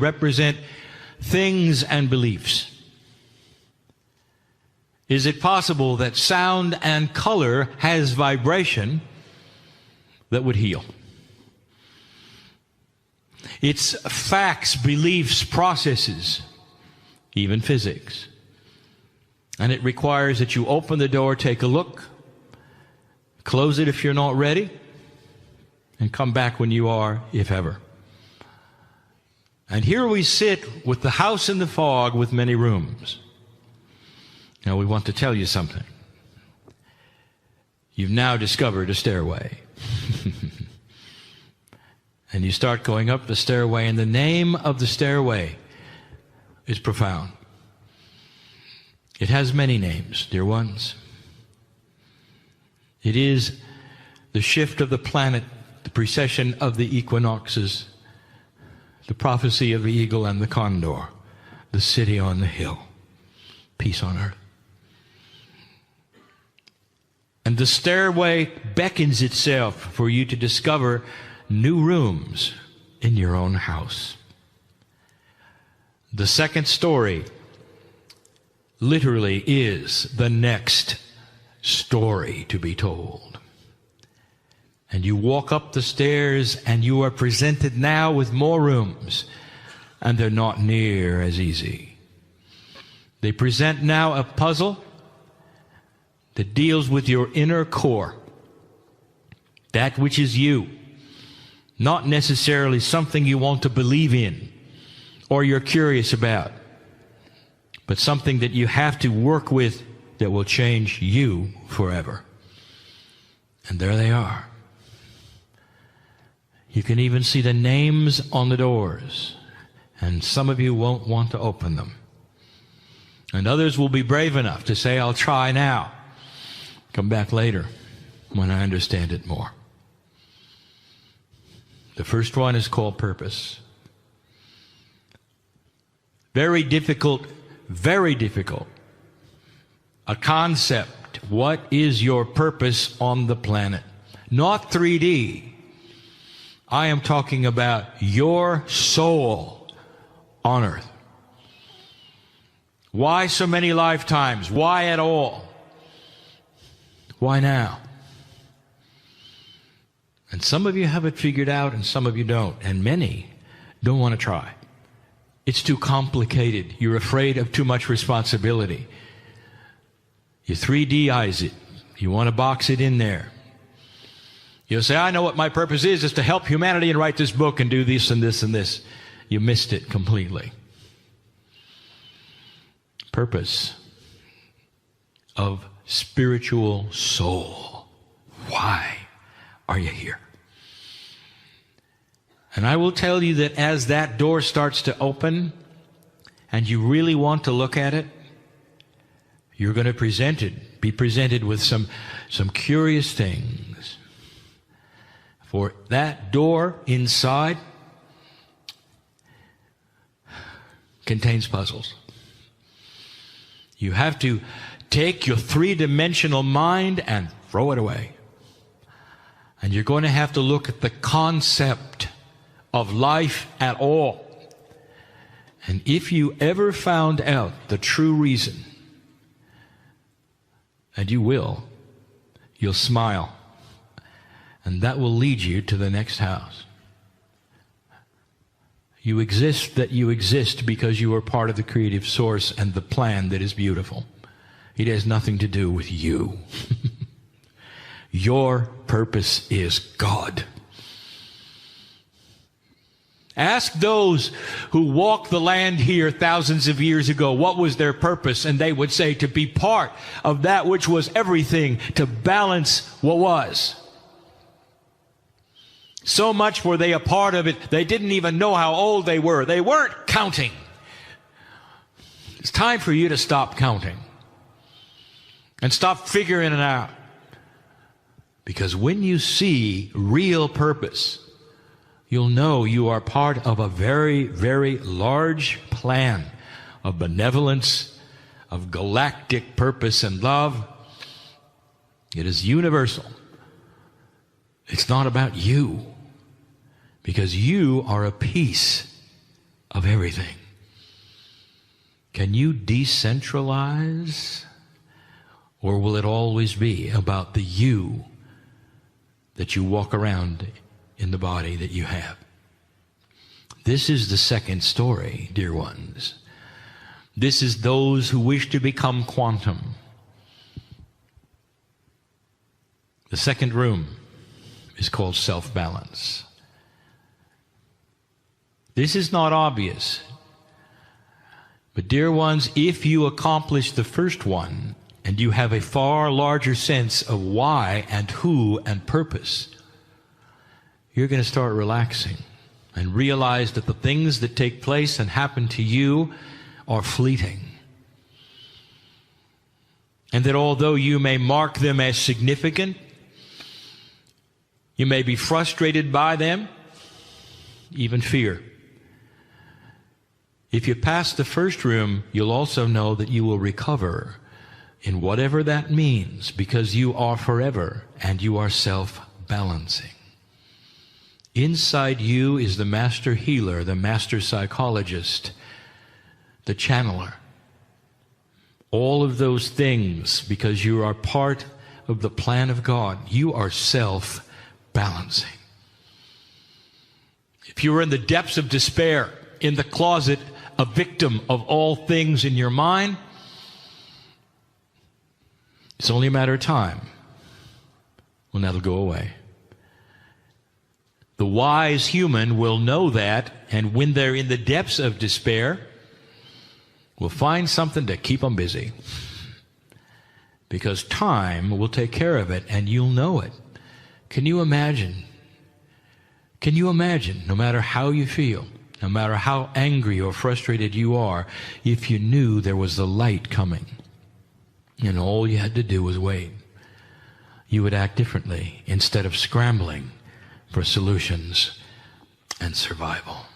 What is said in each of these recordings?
represent things and beliefs. Is it possible that sound and color has vibration that would heal? It's facts, beliefs, processes, even physics. And it requires that you open the door, take a look, close it if you're not ready, and come back when you are, if ever. And here we sit with the house in the fog with many rooms. Now we want to tell you something. You've now discovered a stairway. And you start going up the stairway, and the name of the stairway is profound. It has many names, dear ones. It is the shift of the planet, the precession of the equinoxes, the prophecy of the eagle and the condor, the city on the hill, peace on earth. And the stairway beckons itself for you to discover new rooms in your own house. The second story literally is the next story to be told. And you walk up the stairs and you are presented now with more rooms, and they're not near as easy. They present now a puzzle that deals with your inner core, that which is you, not necessarily something you want to believe in or you're curious about, but something that you have to work with that will change you forever. And there they are. You can even see the names on the doors, and some of you won't want to open them. And others will be brave enough to say, I'll try now. Come back later when I understand it more. The first one is called purpose. Very difficult, very difficult. A concept. What is your purpose on the planet? Not 3D. I am talking about your soul on earth. Why so many lifetimes? Why at all? Why now? And some of you have it figured out and some of you don't. And many don't want to try. It's too complicated. You're afraid of too much responsibility. You 3Dize it. You want to box it in there. You'll say, I know what my purpose is to help humanity and write this book and do this and this and this. You missed it completely. Purpose of spiritual soul. Why are you here? And I will tell you that as that door starts to open and you really want to look at it, you're going to be presented with some curious things. For that door inside contains puzzles. You have to take your three-dimensional mind and throw it away. And you're going to have to look at the concept of life at all. And if you ever found out the true reason, and you will, you'll smile. And that will lead you to the next house. You exist that you exist because you are part of the creative source and the plan that is beautiful. It has nothing to do with you. Your purpose is God. Ask those who walked the land here thousands of years ago, what was their purpose? And they would say, to be part of that which was everything, to balance what was. So much were they a part of it, they didn't even know how old they were. They weren't counting. It's time for you to stop counting and stop figuring it out. Because when you see real purpose, you'll know you are part of a very, very large plan of benevolence, of galactic purpose and love. It is universal. It's not about you, because you are a piece of everything. Can you decentralize? Or will it always be about the you that you walk around in the body that you have? This is the second story, dear ones. This is those who wish to become quantum. The second room is called self-balance. This is not obvious. But dear ones, if you accomplish the first one, and you have a far larger sense of why and who and purpose, you're going to start relaxing and realize that the things that take place and happen to you are fleeting. And that although you may mark them as significant, you may be frustrated by them, even fear. If you pass the first room, you'll also know that you will recover in whatever that means, because you are forever and you are self-balancing. Inside you is the master healer, the master psychologist, the channeler. All of those things, because you are part of the plan of God. You are self-balancing. If you are in the depths of despair, in the closet, a victim of all things in your mind, it's only a matter of time when that'll go away. The wise human will know that, and when they're in the depths of despair, will find something to keep them busy. Because time will take care of it, and you'll know it. Can you imagine? Can you imagine, no matter how you feel, no matter how angry or frustrated you are, if you knew there was the light coming? And all you had to do was wait. You would act differently instead of scrambling for solutions and survival.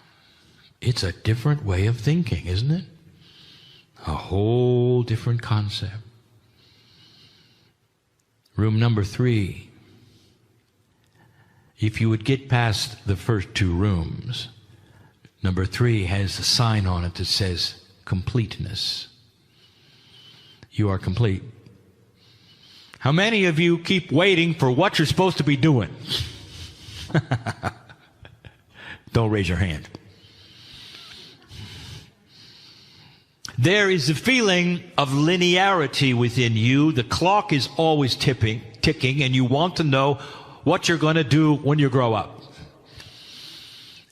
It's a different way of thinking, isn't it? A whole different concept. Room number 3. If you would get past the first 2 rooms, number 3 has a sign on it that says completeness. You are complete. How many of you keep waiting for what you're supposed to be doing? Don't raise your hand. There is a feeling of linearity within you. The clock is always ticking, and you want to know what you're going to do when you grow up.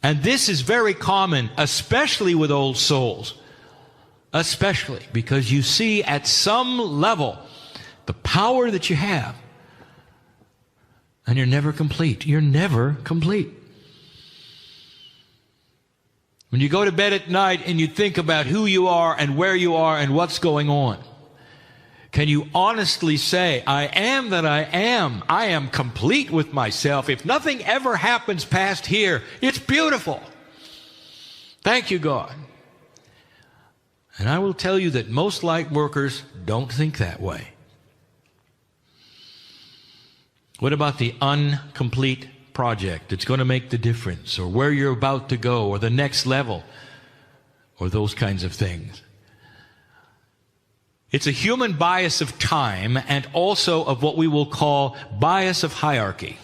And this is very common, especially with old souls. Especially because you see at some level the power that you have, and you're never complete. You're never complete. When you go to bed at night and you think about who you are and where you are and what's going on, can you honestly say, I am that I am. I am complete with myself. If nothing ever happens past here, it's beautiful. Thank you, God. And I will tell you that most light workers don't think that way. What about the incomplete project that's going to make the difference, or where you're about to go, or the next level, or those kinds of things? It's a human bias of time, and also of what we will call bias of hierarchy.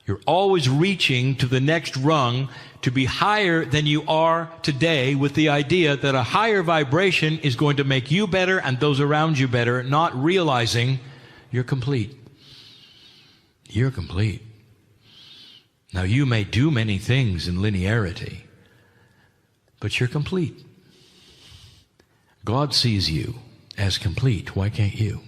You're always reaching to the next rung to be higher than you are today, with the idea that a higher vibration is going to make you better and those around you better, not realizing you're complete. You're complete. Now, you may do many things in linearity, but you're complete. God sees you as complete. Why can't you?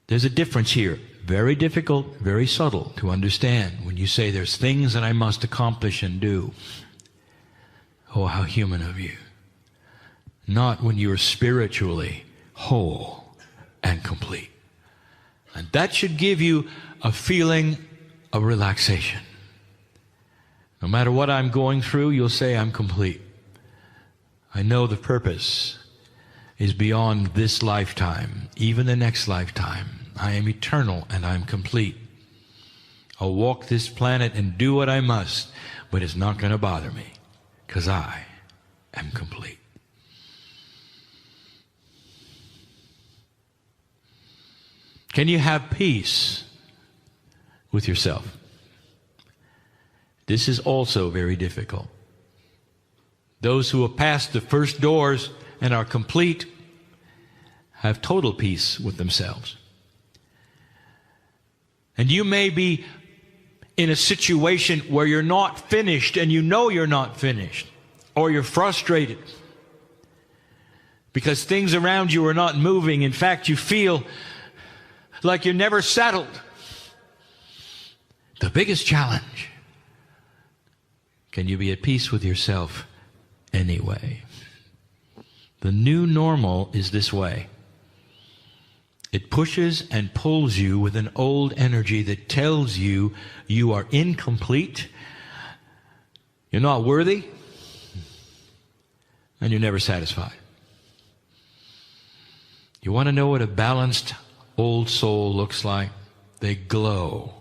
There's a difference here. Very difficult, very subtle to understand when you say there's things that I must accomplish and do. Oh, how human of you. Not when you're spiritually whole and complete. And that should give you a feeling of relaxation. No matter what I'm going through, you'll say, I'm complete. I know the purpose is beyond this lifetime, even the next lifetime. I am eternal and I'm complete. I'll walk this planet and do what I must, but it's not going to bother me because I am complete. Can you have peace with yourself? This is also very difficult. Those who have passed the first doors and are complete have total peace with themselves. And you may be in a situation where you're not finished and you know you're not finished, or you're frustrated because things around you are not moving. In fact, you feel like you're never settled. The biggest challenge: can you be at peace with yourself anyway? The new normal is this way. It pushes and pulls you with an old energy that tells you you are incomplete, you're not worthy, and you're never satisfied. You want to know what a balanced old soul looks like? They glow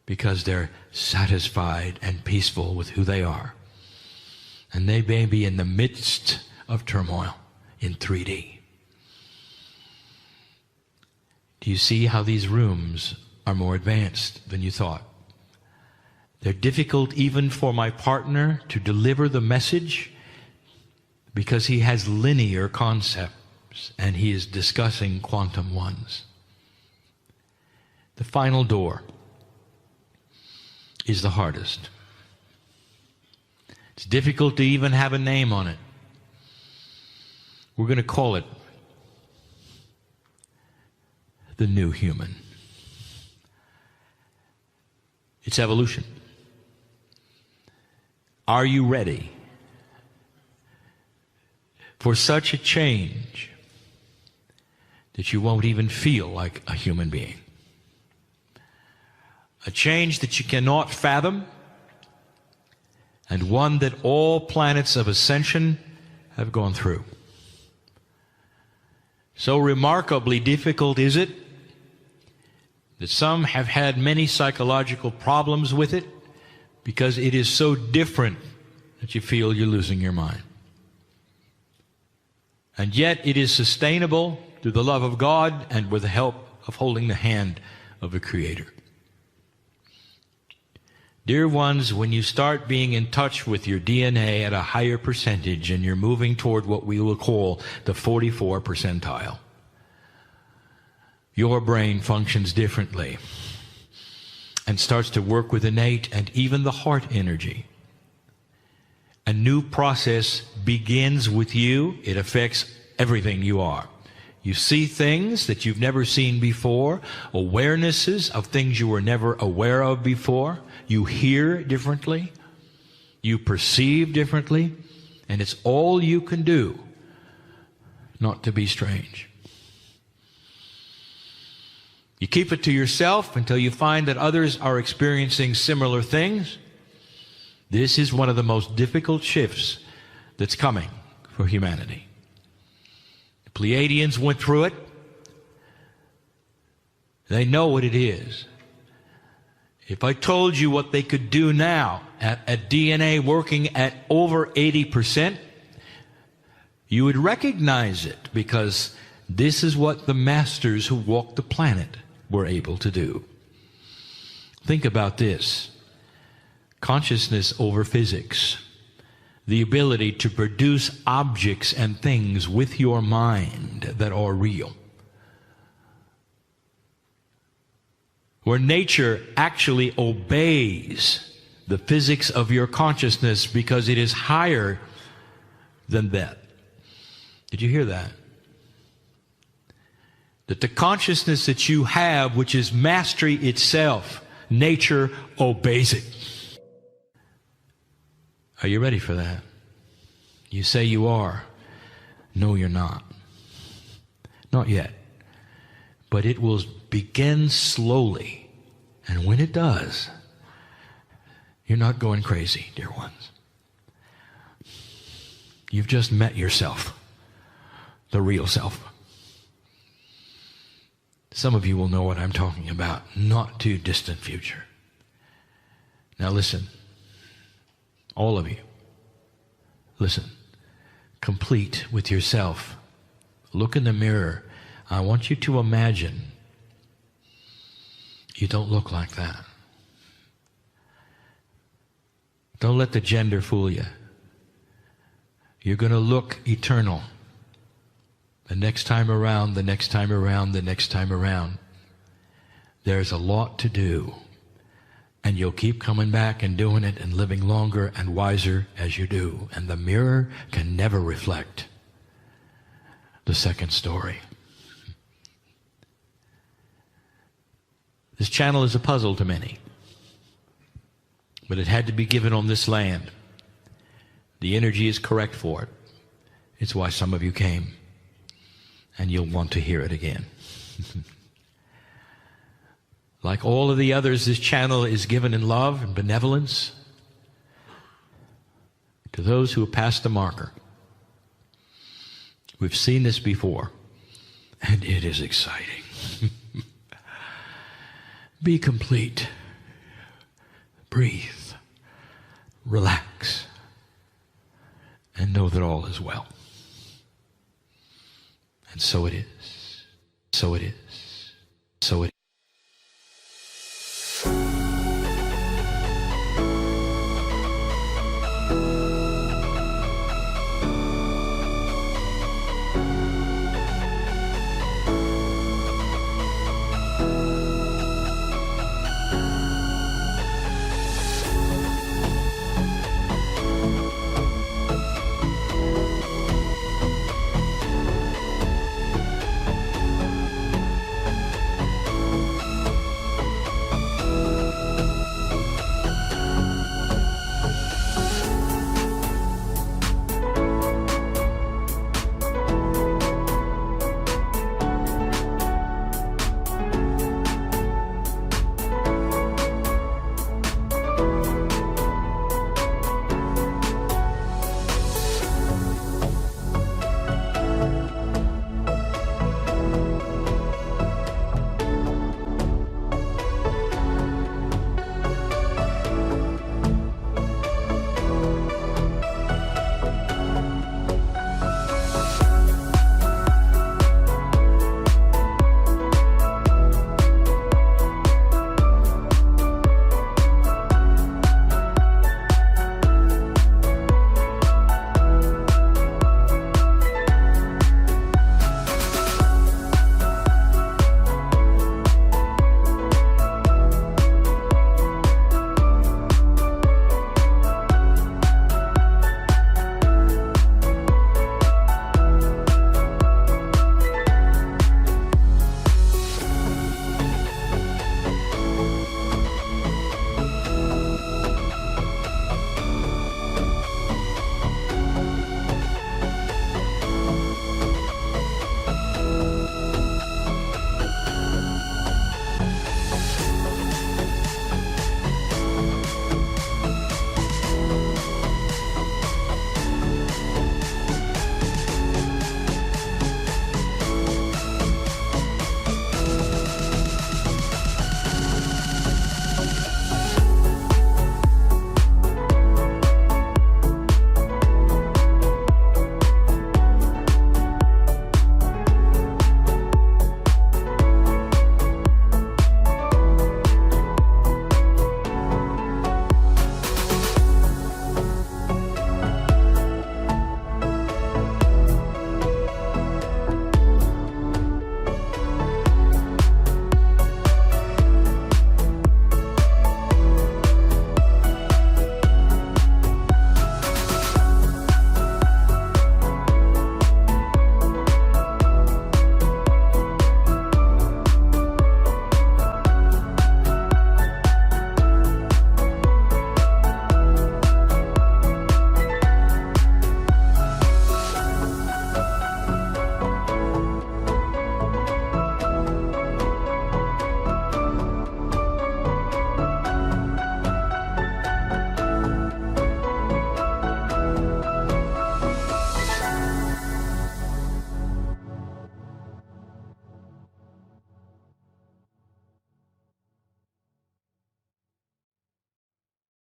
because they're satisfied and peaceful with who they are. And they may be in the midst of turmoil in 3D. Do you see how these rooms are more advanced than you thought? They're difficult even for my partner to deliver the message because he has linear concepts and he is discussing quantum ones. The final door is the hardest. It's difficult to even have a name on it. We're going to call it the new human. It's evolution. Are you ready for such a change that you won't even feel like a human being? A change that you cannot fathom, and one that all planets of ascension have gone through. So remarkably difficult is it that some have had many psychological problems with it because it is so different that you feel you're losing your mind. And yet it is sustainable through the love of God and with the help of holding the hand of the Creator. Dear ones, when you start being in touch with your DNA at a higher percentage and you're moving toward what we will call the 44 percentile, your brain functions differently and starts to work with innate and even the heart energy. A new process begins with you. It affects everything you are. You see things that you've never seen before, awarenesses of things you were never aware of before. You hear differently, you perceive differently, and it's all you can do not to be strange. You keep it to yourself until you find that others are experiencing similar things. This is one of the most difficult shifts that's coming for humanity. The Pleiadians went through it. They know what it is. If I told you what they could do now at DNA working at over 80%, you would recognize it because this is what the masters who walked the planet were able to do. Think about this. Consciousness over physics. The ability to produce objects and things with your mind that are real. Where nature actually obeys the physics of your consciousness because it is higher than that. Did you hear that? That the consciousness that you have, which is mastery itself, nature obeys it. Are you ready for that? You say you are. No, you're not. Not yet. But it will begin slowly. And when it does, you're not going crazy, dear ones. You've just met yourself, the real self. Some of you will know what I'm talking about, not too distant future. Now listen, All of you. Listen. Complete with yourself. Look in the mirror. I want you to imagine you don't look like that. Don't let the gender fool you. You're going to look eternal. The next time around, the next time around, the next time around. There's a lot to do. And you'll keep coming back and doing it and living longer and wiser as you do. And the mirror can never reflect the second story. This channel is a puzzle to many. But it had to be given on this land. The energy is correct for it. It's why some of you came. And you'll want to hear it again. Like all of the others, this channel is given in love and benevolence to those who have passed the marker. We've seen this before, and it is exciting. Be complete. Breathe. Relax. And know that all is well. And so it is. So it is. So it is.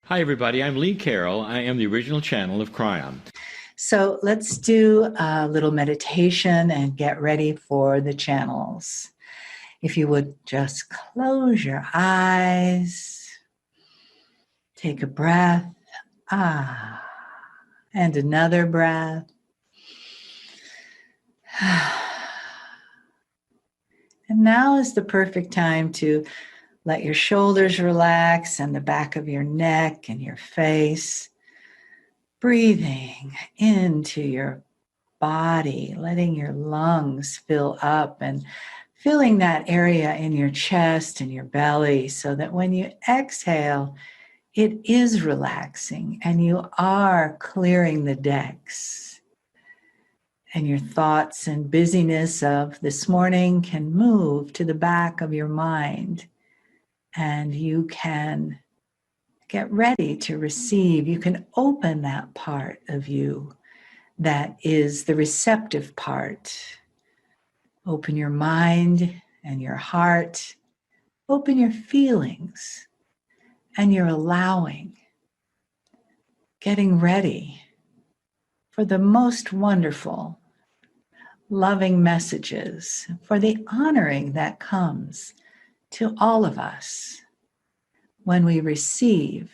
Hi, everybody. I'm Lee Carroll. I am the original channel of Kryon. So let's do a little meditation and get ready for the channels. If you would just close your eyes, take a breath, and another breath. And now is the perfect time to let your shoulders relax and the back of your neck and your face. Breathing into your body, letting your lungs fill up and filling that area in your chest and your belly so that when you exhale, it is relaxing and you are clearing the decks. And your thoughts and busyness of this morning can move to the back of your mind, and you can get ready to receive. You can open that part of you that is the receptive part. Open your mind and your heart. Open your feelings and your allowing. Getting ready for the most wonderful, loving messages, for the honoring that comes to all of us when we receive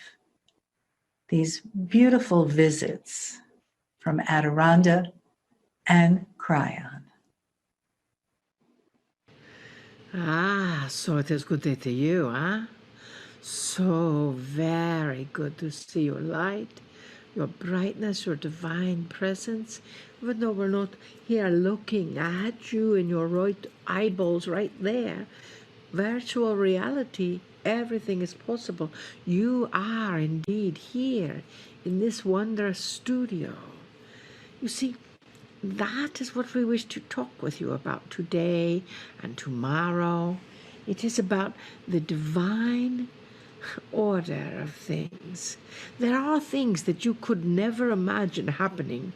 these beautiful visits from Adirondda and Kryon. So it is good day to you, huh? So very good to see your light, your brightness, your divine presence. Even though we're not here looking at you in your right eyeballs right there, virtual reality, everything is possible. You are indeed here in this wondrous studio. You see, that is what we wish to talk with you about today and tomorrow. It is about the divine order of things. There are things that you could never imagine happening,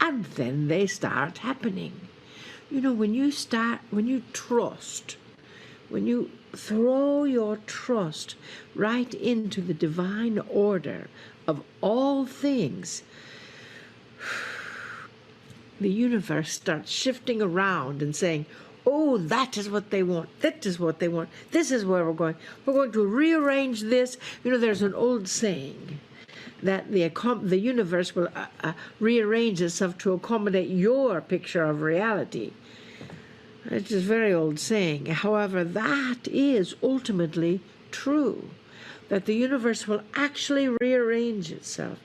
and then they start happening. You know, when you trust, when you throw your trust right into the divine order of all things, the universe starts shifting around and saying, oh, that is what they want. That is what they want. This is where we're going. We're going to rearrange this. You know, there's an old saying that the universe will rearrange itself to accommodate your picture of reality. It's a very old saying. However, that is ultimately true, that the universe will actually rearrange itself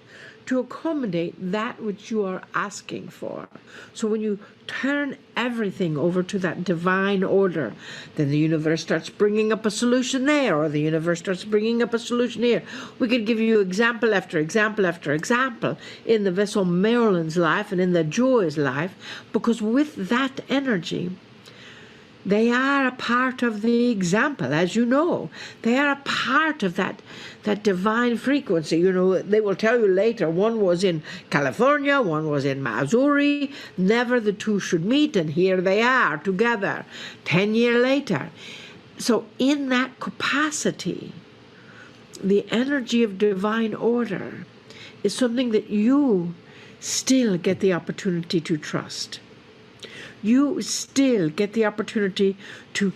to accommodate that which you are asking for. So when you turn everything over to that divine order, then the universe starts bringing up a solution there, or the universe starts bringing up a solution here. We could give you example after example after example in the vessel Marilyn's life and in the Joy's life, because with that energy, they are a part of the example, as you know. They are a part of that divine frequency. You know, they will tell you later, one was in California, one was in Missouri. Never the two should meet, and here they are together 10 years later. So in that capacity, the energy of divine order is something that you still get the opportunity to trust. You still get the opportunity to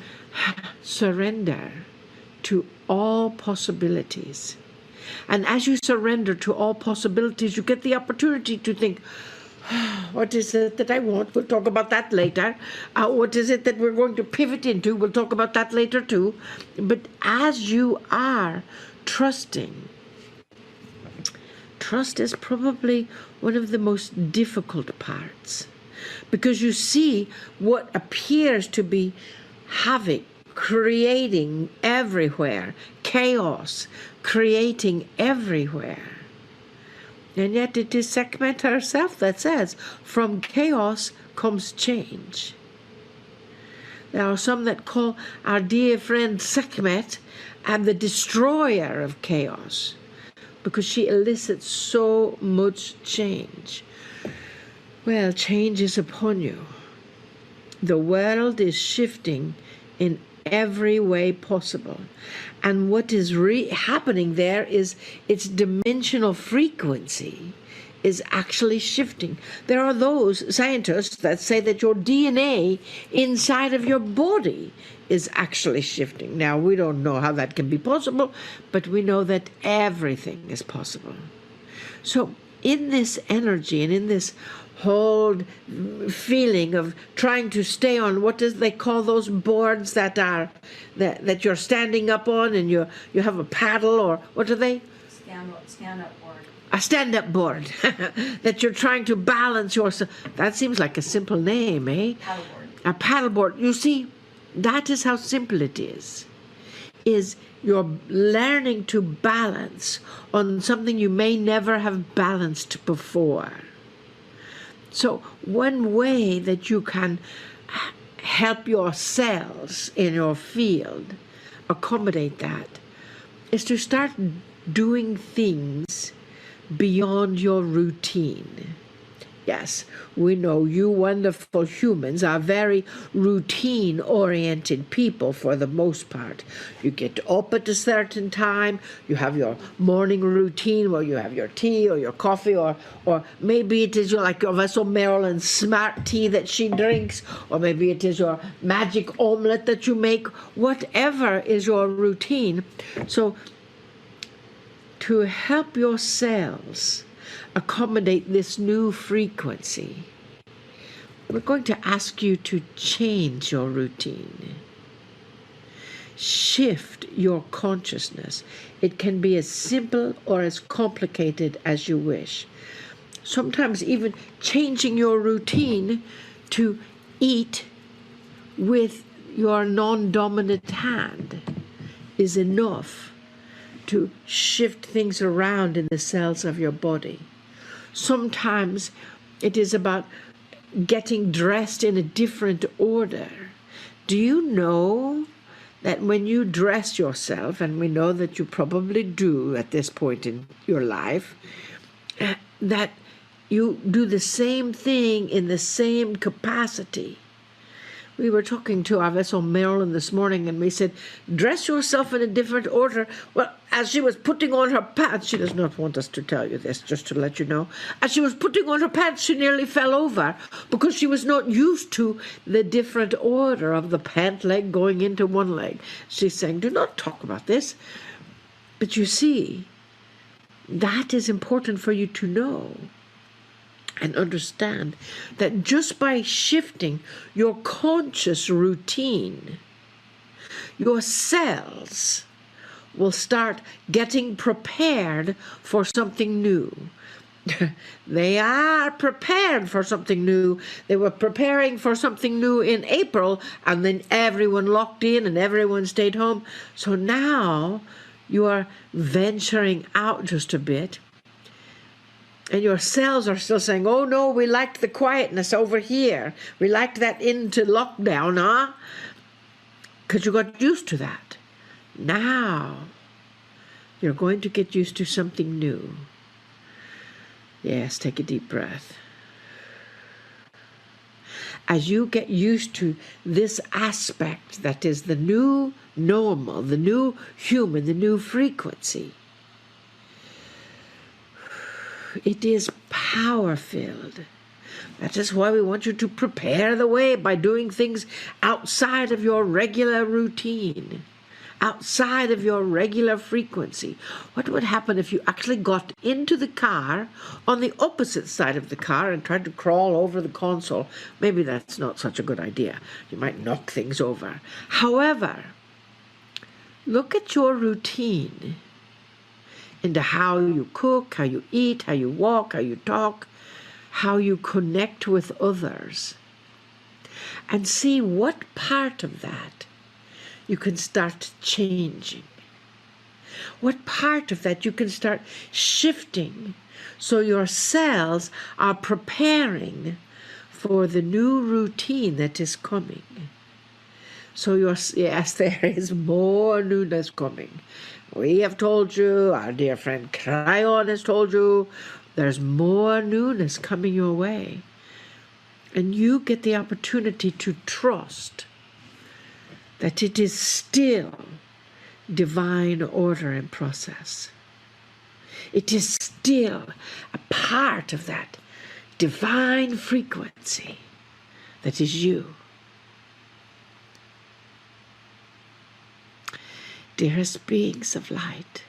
surrender to all possibilities. And as you surrender to all possibilities, you get the opportunity to think, what is it that I want? We'll talk about that later. What is it that we're going to pivot into? We'll talk about that later too. But as you are trusting, trust is probably one of the most difficult parts. Because you see what appears to be havoc, creating everywhere, chaos, creating everywhere. And yet it is Sekhmet herself that says, from chaos comes change. There are some that call our dear friend Sekhmet and the destroyer of chaos, because she elicits so much change. Well, change is upon you. The world is shifting in every way possible. And what is happening there is its dimensional frequency is actually shifting. There are those scientists that say that your DNA inside of your body is actually shifting. Now, we don't know how that can be possible, but we know that everything is possible. So in this energy and in this whole feeling of trying to stay on, what does they call those boards that are that you're standing up on, and you have a paddle, or what are they? Stand up board. A stand-up board that you're trying to balance yourself. That seems like a simple name, eh? Paddleboard. A paddleboard. You see, that is how simple it is you're learning to balance on something you may never have balanced before. So one way that you can help your cells in your field accommodate that is to start doing things beyond your routine. Yes, we know you wonderful humans are very routine-oriented people for the most part. You get up at a certain time, you have your morning routine where you have your tea or your coffee, or maybe it is like your Vessel Marilyn's smart tea that she drinks, or maybe it is your magic omelette that you make, whatever is your routine. So to help your cells accommodate this new frequency, we're going to ask you to change your routine. Shift your consciousness. It can be as simple or as complicated as you wish. Sometimes even changing your routine to eat with your non-dominant hand is enough to shift things around in the cells of your body. Sometimes it is about getting dressed in a different order. Do you know that when you dress yourself, and we know that you probably do at this point in your life, that you do the same thing in the same capacity? We were talking to our Vessel Marilyn this morning, and we said, dress yourself in a different order. Well, as she was putting on her pants, she does not want us to tell you this, just to let you know. As she was putting on her pants, she nearly fell over because she was not used to the different order of the pant leg going into one leg. She's saying, do not talk about this. But you see, that is important for you to know and understand, that just by shifting your conscious routine, your cells will start getting prepared for something new. They are prepared for something new. They were preparing for something new in April, and then everyone locked in and everyone stayed home. So now you are venturing out just a bit. And your cells are still saying, oh no, we liked the quietness over here. We liked that into lockdown, huh? Because you got used to that. Now, you're going to get used to something new. Yes, take a deep breath. As you get used to this aspect that is the new normal, the new human, the new frequency, it is power-filled. That is why we want you to prepare the way by doing things outside of your regular routine, outside of your regular frequency. What would happen if you actually got into the car on the opposite side of the car and tried to crawl over the console? Maybe that's not such a good idea. You might knock things over. However, look at your routine into how you cook, how you eat, how you walk, how you talk, how you connect with others, and see what part of that you can start changing. What part of that you can start shifting so your cells are preparing for the new routine that is coming. So yes, there is more newness coming. We have told you, our dear friend Kryon has told you, there's more newness coming your way. And you get the opportunity to trust that it is still divine order and process. It is still a part of that divine frequency that is you. Dearest beings of light,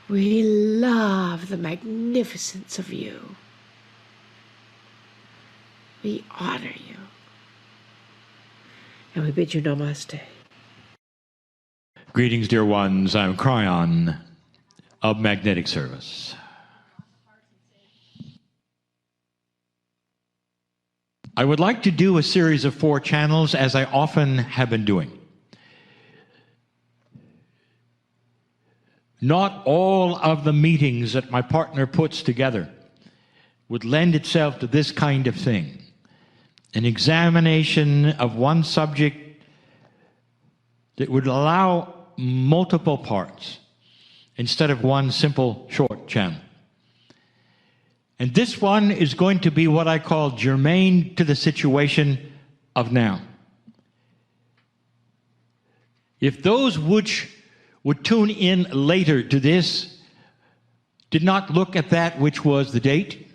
we love the magnificence of you. We honor you. And we bid you namaste. Greetings, dear ones. I'm Kryon of Magnetic Service. I would like to do a series of 4 channels, as I often have been doing. Not all of the meetings that my partner puts together would lend itself to this kind of thing. An examination of one subject that would allow multiple parts instead of one simple short channel. And this one is going to be what I call germane to the situation of now. If those which would tune in later to this did not look at that which was the date,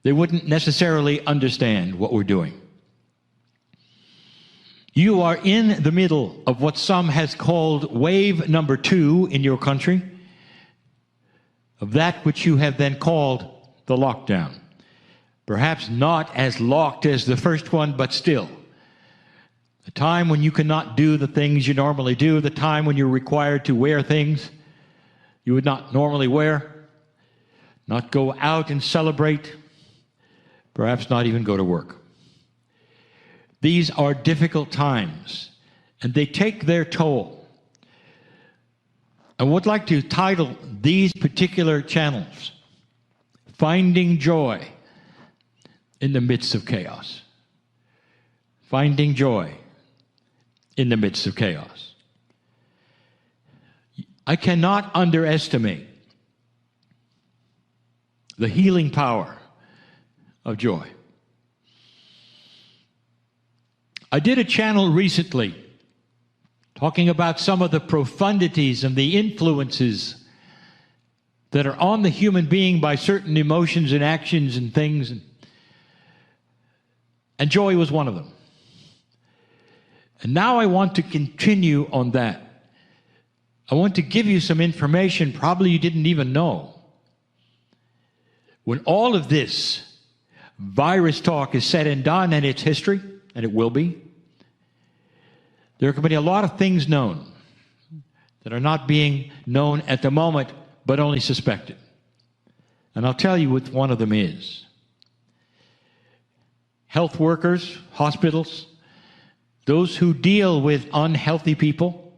they wouldn't necessarily understand what we're doing. You are in the middle of what some has called wave number 2 in your country, of that which you have then called the lockdown. Perhaps not as locked as the first one, but still. The time when you cannot do the things you normally do, the time when you're required to wear things you would not normally wear, not go out and celebrate, perhaps not even go to work. These are difficult times, and they take their toll. I would like to title these particular channels, Finding Joy in the Midst of Chaos. Finding Joy in the midst of chaos. I cannot underestimate the healing power of joy. I did a channel recently talking about some of the profundities and the influences that are on the human being by certain emotions and actions and things, and joy was one of them. And now I want to continue on that. I want to give you some information probably you didn't even know. When all of this virus talk is said and done, and it's history, and it will be, there can be a lot of things known that are not being known at the moment, but only suspected. And I'll tell you what one of them is. Health workers, hospitals, those who deal with unhealthy people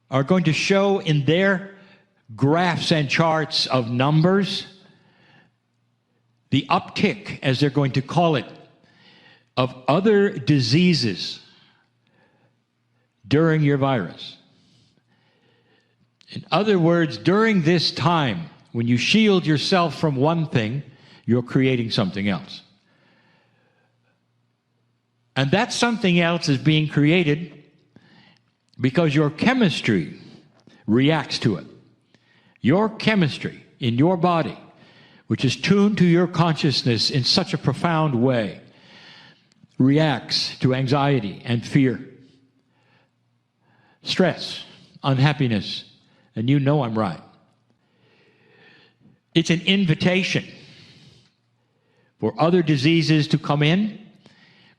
are going to show in their graphs and charts of numbers the uptick, as they're going to call it, of other diseases during your virus. In other words, during this time, when you shield yourself from one thing, you're creating something else. And that something else is being created because your chemistry reacts to it. Your chemistry in your body, which is tuned to your consciousness in such a profound way, reacts to anxiety and fear, stress, unhappiness, and you know I'm right. It's an invitation for other diseases to come in,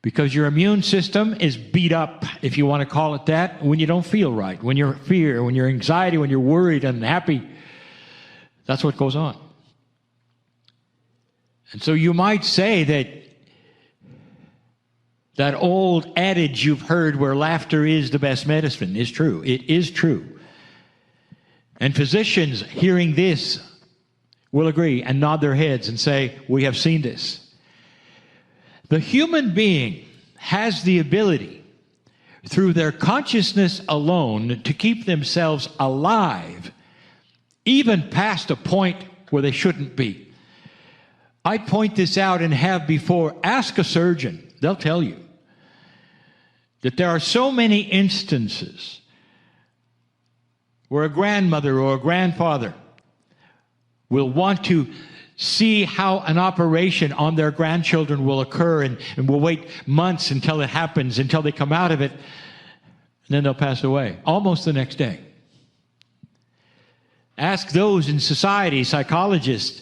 because your immune system is beat up, if you want to call it that, when you don't feel right, when you're fear, when you're anxiety, when you're worried and unhappy. That's what goes on. And so you might say that that old adage you've heard where laughter is the best medicine is true. It is true. And physicians hearing this will agree and nod their heads and say, we have seen this. The human being has the ability, through their consciousness alone, to keep themselves alive, even past a point where they shouldn't be. I point this out and have before. Ask a surgeon. They'll tell you. that there are so many instances where a grandmother or a grandfather will want to see how an operation on their grandchildren will occur and will wait months until it happens, until they come out of it, and then they'll pass away almost the next day. Ask those in society, psychologists,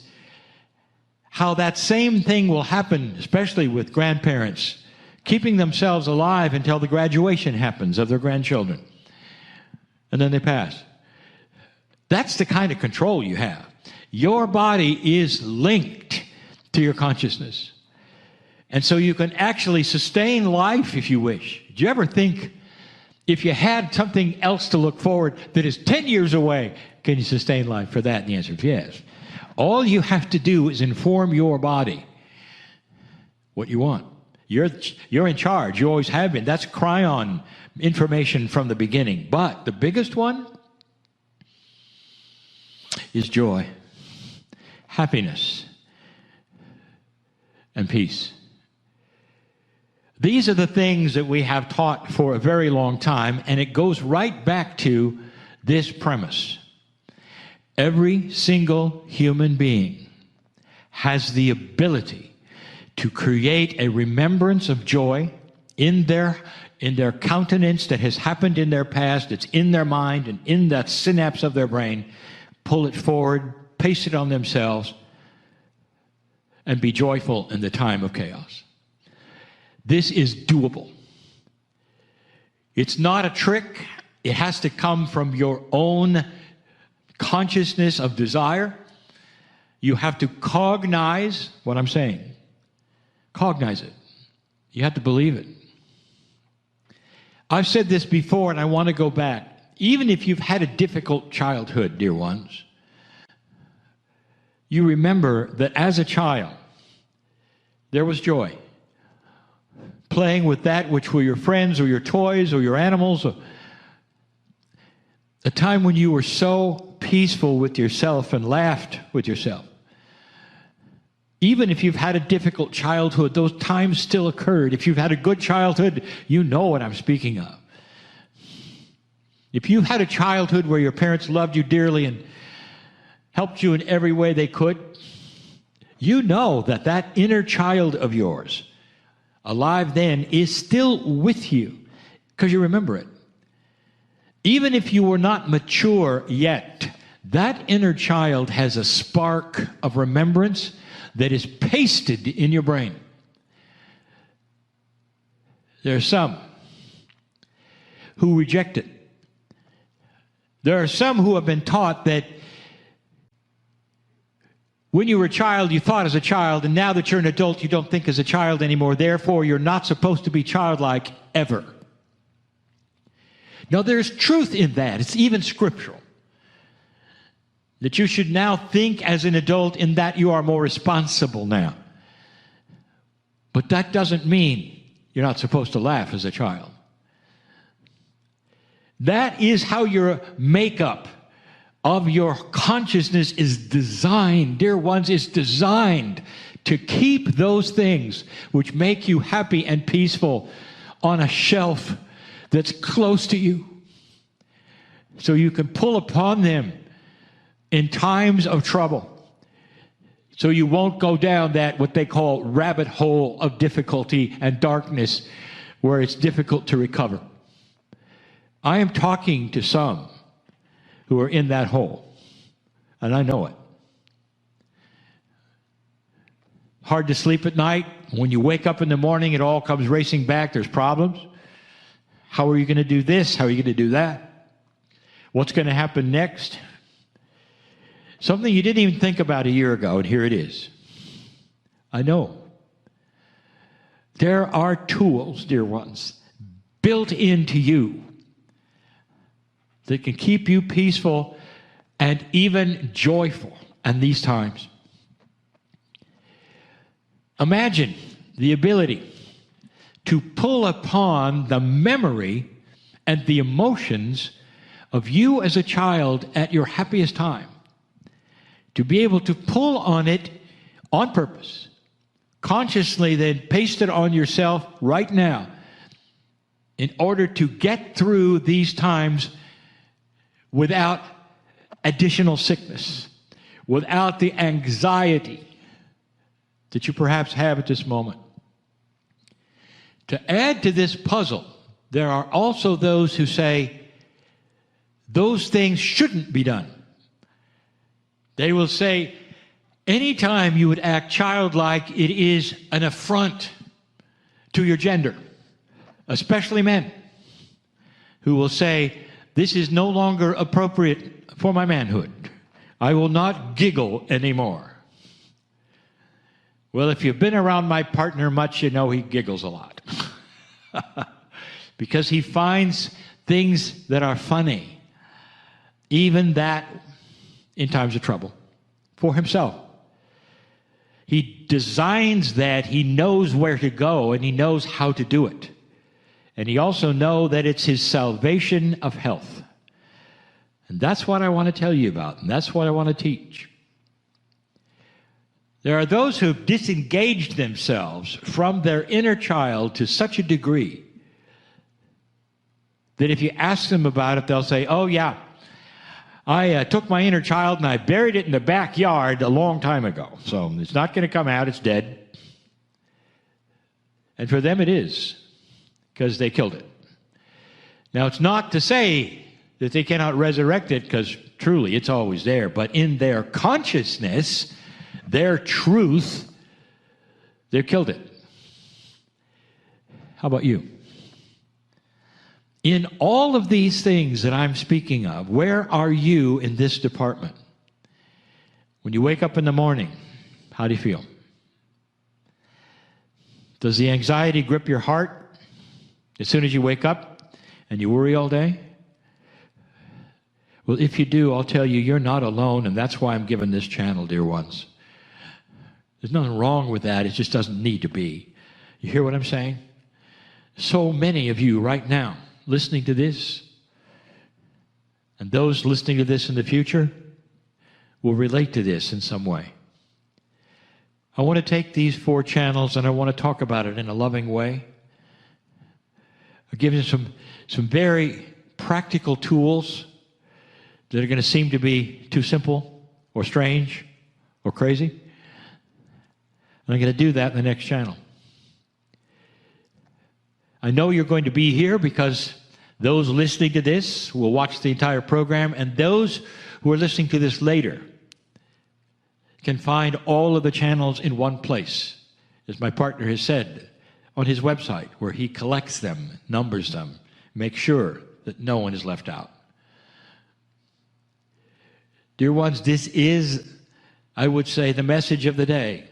how that same thing will happen, especially with grandparents, keeping themselves alive until the graduation happens of their grandchildren. And then they pass. That's the kind of control you have. Your body is linked to your consciousness. And so you can actually sustain life if you wish. Do you ever think, if you had something else to look forward that is 10 years away, can you sustain life for that? And the answer is yes. All you have to do is inform your body what you want. You're in charge. You always have been. That's Kryon information from the beginning. But the biggest one is joy, happiness, and peace. These are the things that we have taught for a very long time, and it goes right back to this premise. Every single human being has the ability to create a remembrance of joy in their countenance that has happened in their past, it's in their mind and in that synapse of their brain, pull it forward, paste it on themselves, and be joyful in the time of chaos. This is doable. It's not a trick. It has to come from your own consciousness of desire. You have to cognize what I'm saying. Cognize it. You have to believe it. I've said this before, and I want to go back. Even if you've had a difficult childhood, dear ones, you remember that as a child, there was joy. Playing with that which were your friends or your toys or your animals. Or a time when you were so peaceful with yourself and laughed with yourself. Even if you've had a difficult childhood, those times still occurred. If you've had a good childhood, you know what I'm speaking of. If you've had a childhood where your parents loved you dearly and helped you in every way they could, you know that that inner child of yours, alive then, is still with you because you remember it. Even if you were not mature yet, that inner child has a spark of remembrance that is pasted in your brain. There are some who reject it. There are some who have been taught that when you were a child, you thought as a child, and now that you're an adult, you don't think as a child anymore. Therefore, you're not supposed to be childlike ever. Now, there's truth in that. It's even scriptural. That you should now think as an adult in that you are more responsible now. But that doesn't mean you're not supposed to laugh as a child. That is how your makeup of your consciousness is designed. Dear ones, it's designed to keep those things which make you happy and peaceful on a shelf that's close to you. So you can pull upon them in times of trouble. So you won't go down that what they call rabbit hole of difficulty and darkness where it's difficult to recover. I am talking to some who are in that hole, and I know it. Hard to sleep at night. When you wake up in the morning, it all comes racing back. There's problems. How are you going to do this? How are you going to do that? What's going to happen next? Something you didn't even think about a year ago, and here it is. I know. There are tools, dear ones, built into you that can keep you peaceful and even joyful in these times. Imagine the ability to pull upon the memory and the emotions of you as a child at your happiest time. To be able to pull on it on purpose, consciously then paste it on yourself right now in order to get through these times without additional sickness, without the anxiety that you perhaps have at this moment. To add to this puzzle, there are also those who say those things shouldn't be done. They will say, anytime you would act childlike, it is an affront to your gender, especially men, who will say, this is no longer appropriate for my manhood. I will not giggle anymore. Well, if you've been around my partner much, you know he giggles a lot. Because he finds things that are funny, even that in times of trouble, for himself. He designs that, he knows where to go, and he knows how to do it. And he also knows that it's his salvation of health. And that's what I want to tell you about, and that's what I want to teach. There are those who've disengaged themselves from their inner child to such a degree that if you ask them about it, they'll say, oh yeah, I took my inner child and I buried it in the backyard a long time ago. So it's not going to come out, it's dead. And for them it is, because they killed it. Now it's not to say that they cannot resurrect it, because truly it's always there. But in their consciousness, their truth, they've killed it. How about you? In all of these things that I'm speaking of, where are you in this department? When you wake up in the morning, how do you feel? Does the anxiety grip your heart as soon as you wake up and you worry all day? Well, if you do, I'll tell you, you're not alone, and that's why I'm giving this channel, dear ones. There's nothing wrong with that. It just doesn't need to be. You hear what I'm saying? So many of you right now listening to this, and those listening to this in the future, will relate to this in some way. I want to take these 4 channels and I want to talk about it in a loving way. I'll give you some very practical tools that are going to seem to be too simple or strange or crazy. And I'm going to do that in the next channel. I know you're going to be here because those listening to this will watch the entire program, and those who are listening to this later can find all of the channels in one place, as my partner has said, on his website, where he collects them, numbers them, makes sure that no one is left out. Dear ones, this is, I would say, the message of the day.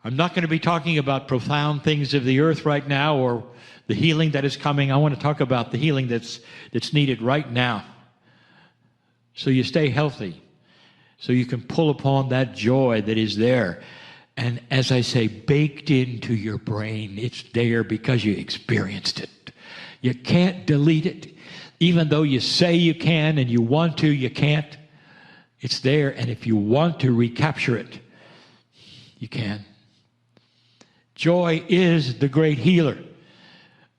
I'm not going to be talking about profound things of the earth right now or the healing that is coming. I want to talk about the healing that's needed right now, so you stay healthy, so you can pull upon that joy that is there. And as I say, baked into your brain, it's there because you experienced it. You can't delete it. Even though you say you can and you want to, you can't. It's there, and if you want to recapture it, you can. Joy is the great healer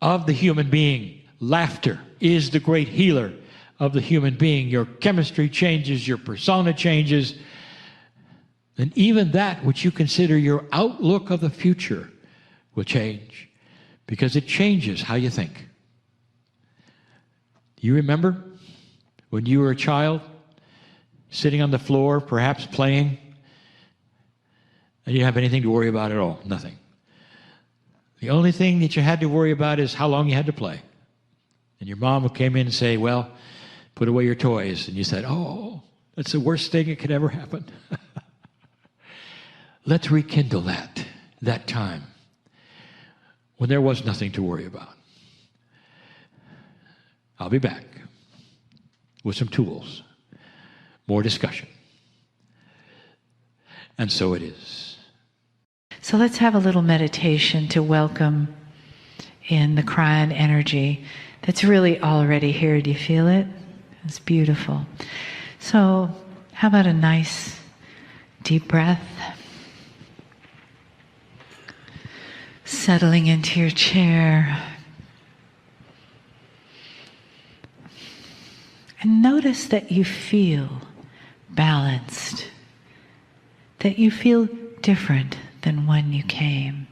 of the human being. Laughter is the great healer of the human being. Your chemistry changes, your persona changes, and even that which you consider your outlook of the future will change, because it changes how you think. Do you remember when you were a child, sitting on the floor, perhaps playing, and you didn't have anything to worry about at all? Nothing. The only thing that you had to worry about is how long you had to play. And your mom would come in and say, well, put away your toys. And you said, oh, that's the worst thing that could ever happen. Let's rekindle that time when there was nothing to worry about. I'll be back with some tools, more discussion. And so it is. So let's have a little meditation to welcome in the Kryon energy that's really already here. Do you feel it? It's beautiful. So how about a nice deep breath? Settling into your chair. And notice that you feel balanced, that you feel different than when you came.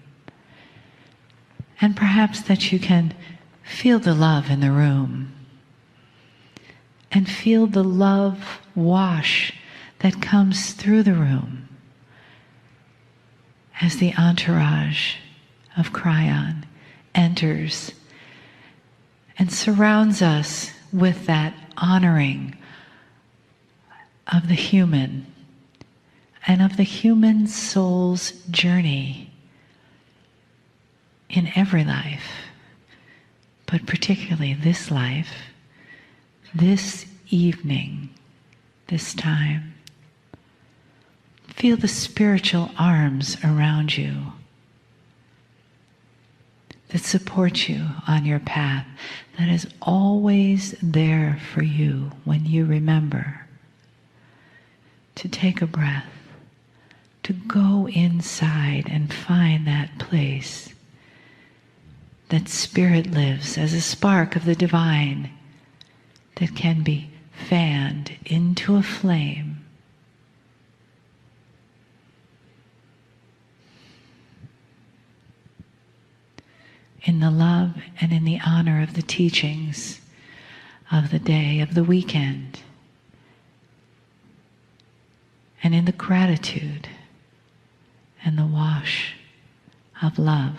And perhaps that you can feel the love in the room and feel the love wash that comes through the room as the entourage of Kryon enters and surrounds us with that honoring of the human and of the human soul's journey in every life, but particularly this life, this evening, this time. Feel the spiritual arms around you that support you on your path, that is always there for you when you remember to take a breath, to go inside and find that place that Spirit lives as a spark of the divine that can be fanned into a flame. In the love and in the honor of the teachings of the day, of the weekend, and in the gratitude and the wash of love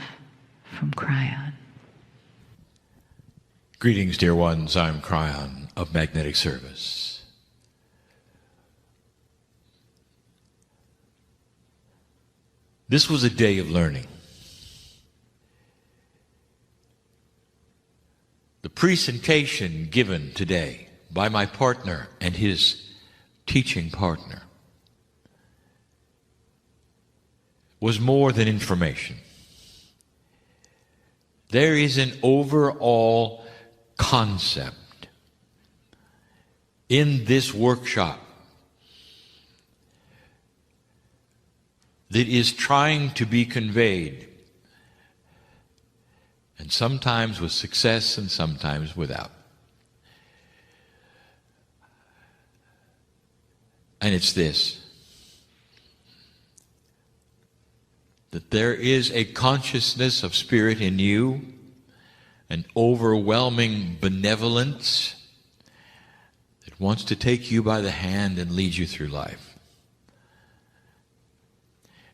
from Kryon. Greetings, dear ones. I'm Kryon of Magnetic Service. This was a day of learning. The presentation given today by my partner and his teaching partner was more than information. There is an overall concept in this workshop that is trying to be conveyed, and sometimes with success and sometimes without. And it's this: that there is a consciousness of Spirit in you, an overwhelming benevolence that wants to take you by the hand and lead you through life.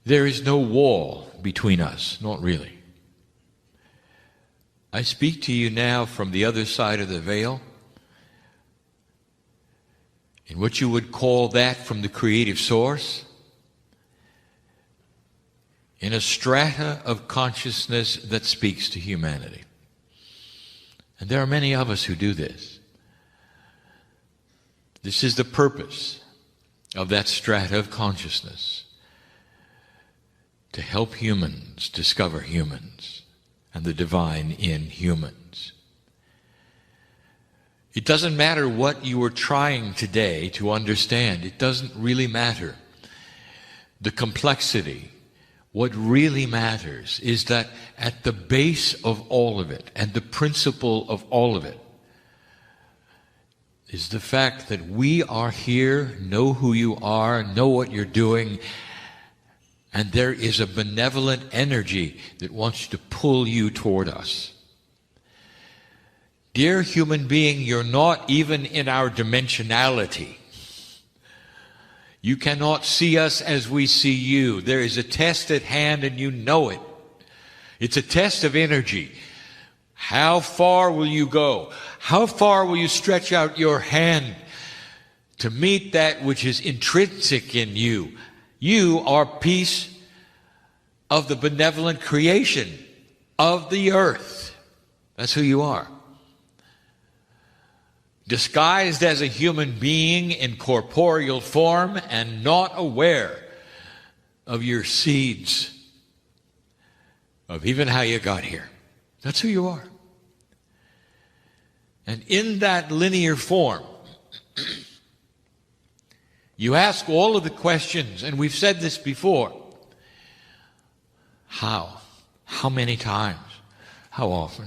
There is no wall between us, not really. I speak to you now from the other side of the veil, in what you would call that from the creative source, in a strata of consciousness that speaks to humanity. And there are many of us who do this. This is the purpose of that strata of consciousness, to help humans discover humans and the divine in humans. It doesn't matter what you are trying today to understand. It doesn't really matter the complexity. What really matters is that at the base of all of it, and the principle of all of it, is the fact that we are here, know who you are, know what you're doing, and there is a benevolent energy that wants to pull you toward us. Dear human being, you're not even in our dimensionality. You cannot see us as we see you. There is a test at hand and you know it. It's a test of energy. How far will you go? How far will you stretch out your hand to meet that which is intrinsic in you? You are piece of the benevolent creation of the earth. That's who you are. Disguised as a human being in corporeal form and not aware of your seeds, of even how you got here. That's who you are. And in that linear form, you ask all of the questions, and we've said this before. How? How many times? How often?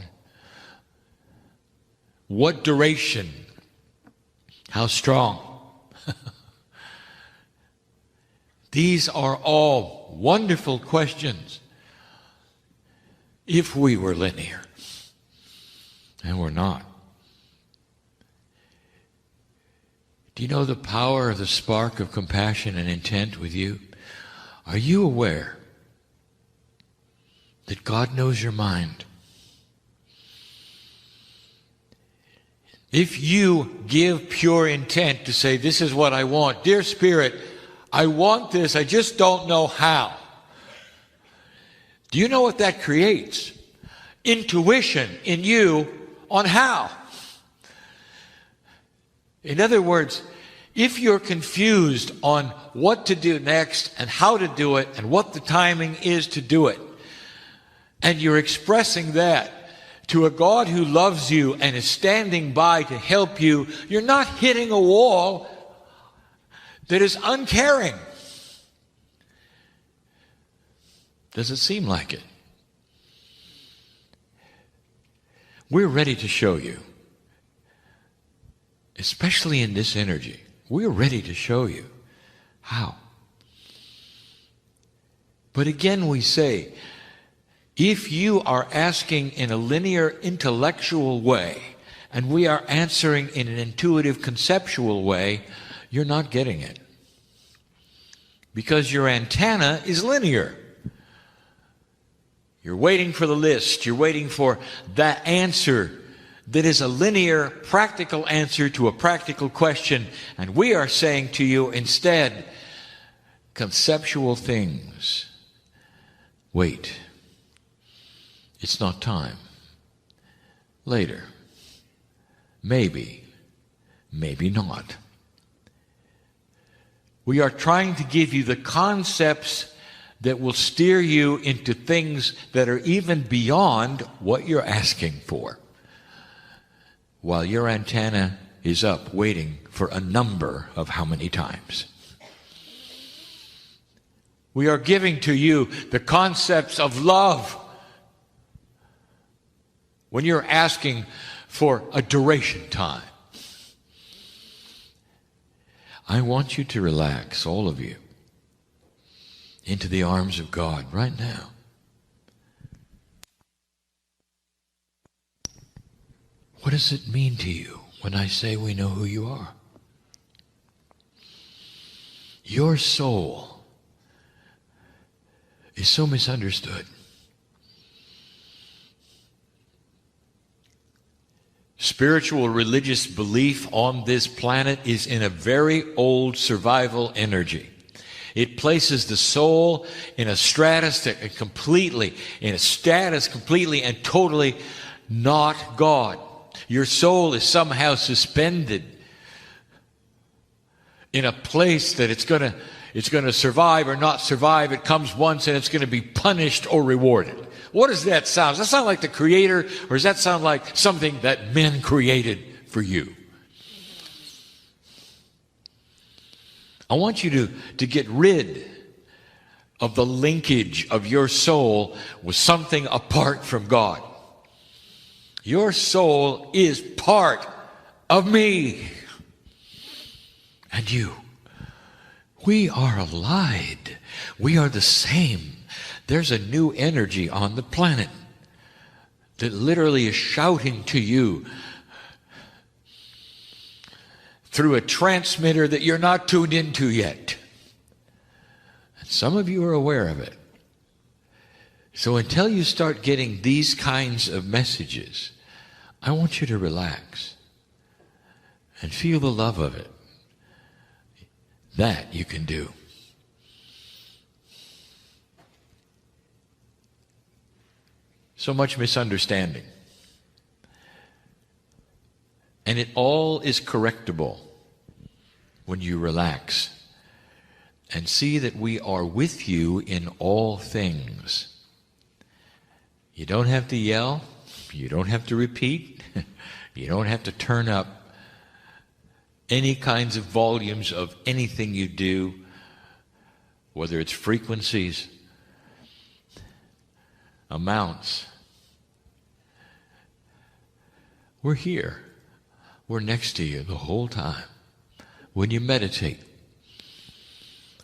What duration? How strong? These are all wonderful questions if we were linear. And we're not. Do you know the power of the spark of compassion and intent with you? Are you aware that God knows your mind? If you give pure intent to say, this is what I want, dear Spirit, I want this, I just don't know how. Do you know what that creates? Intuition in you on how. In other words, if you're confused on what to do next and how to do it and what the timing is to do it, and you're expressing that to a God who loves you and is standing by to help you, you're not hitting a wall that is uncaring. Does it seem like it? We're ready to show you, especially in this energy. We're ready to show you how. But again, we say, if you are asking in a linear intellectual way, and we are answering in an intuitive conceptual way, you're not getting it. Because your antenna is linear. You're waiting for the list. You're waiting for that answer that is a linear, practical answer to a practical question. And we are saying to you instead, conceptual things. Wait. It's not time. Later. Maybe. Maybe not. We are trying to give you the concepts that will steer you into things that are even beyond what you're asking for, while your antenna is up waiting for a number of how many times. We are giving to you the concepts of love when you're asking for a duration time. I want you to relax, all of you, into the arms of God right now. What does it mean to you when I say we know who you are? Your soul is so misunderstood. Spiritual religious belief on this planet is in a very old survival energy. It places the soul in a status completely and totally not God. Your soul is somehow suspended in a place that it's going to survive or not survive. It comes once and it's going to be punished or rewarded. What does that sound? Does that sound like the Creator, or does that sound like something that men created for you? I want you to get rid of the linkage of your soul with something apart from God. Your soul is part of me and you. We are allied. We are the same. There's a new energy on the planet that literally is shouting to you through a transmitter that you're not tuned into yet. And some of you are aware of it. So until you start getting these kinds of messages, I want you to relax and feel the love of it. That you can do. So much misunderstanding. And it all is correctable when you relax and see that we are with you in all things. You don't have to yell. You don't have to repeat. You don't have to turn up any kinds of volumes of anything you do, whether it's frequencies. amounts. We're here. We're next to you the whole time. When you meditate,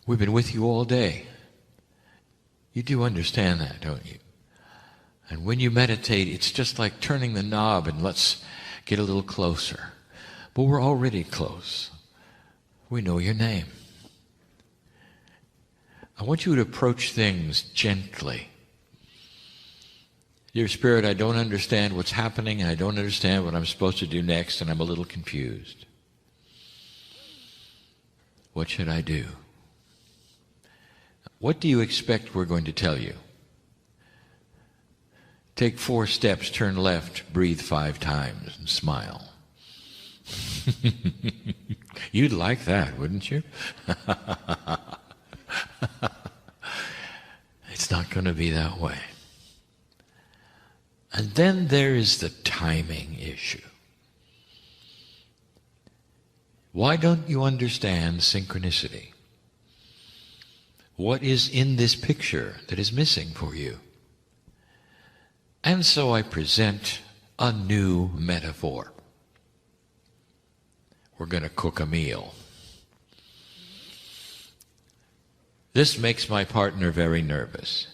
we've been with you all day. You do understand that, don't you? And when you meditate, it's just like turning the knob and let's get a little closer. But we're already close. We know your name. I want you to approach things gently. Dear Spirit, I don't understand what's happening, and I don't understand what I'm supposed to do next, and I'm a little confused. What should I do? What do you expect we're going to tell you? Take 4 steps, turn left, breathe 5 times, and smile. You'd like that, wouldn't you? It's not going to be that way. And then there is the timing issue. Why don't you understand synchronicity? What is in this picture that is missing for you? And so I present a new metaphor. We're going to cook a meal. This makes my partner very nervous.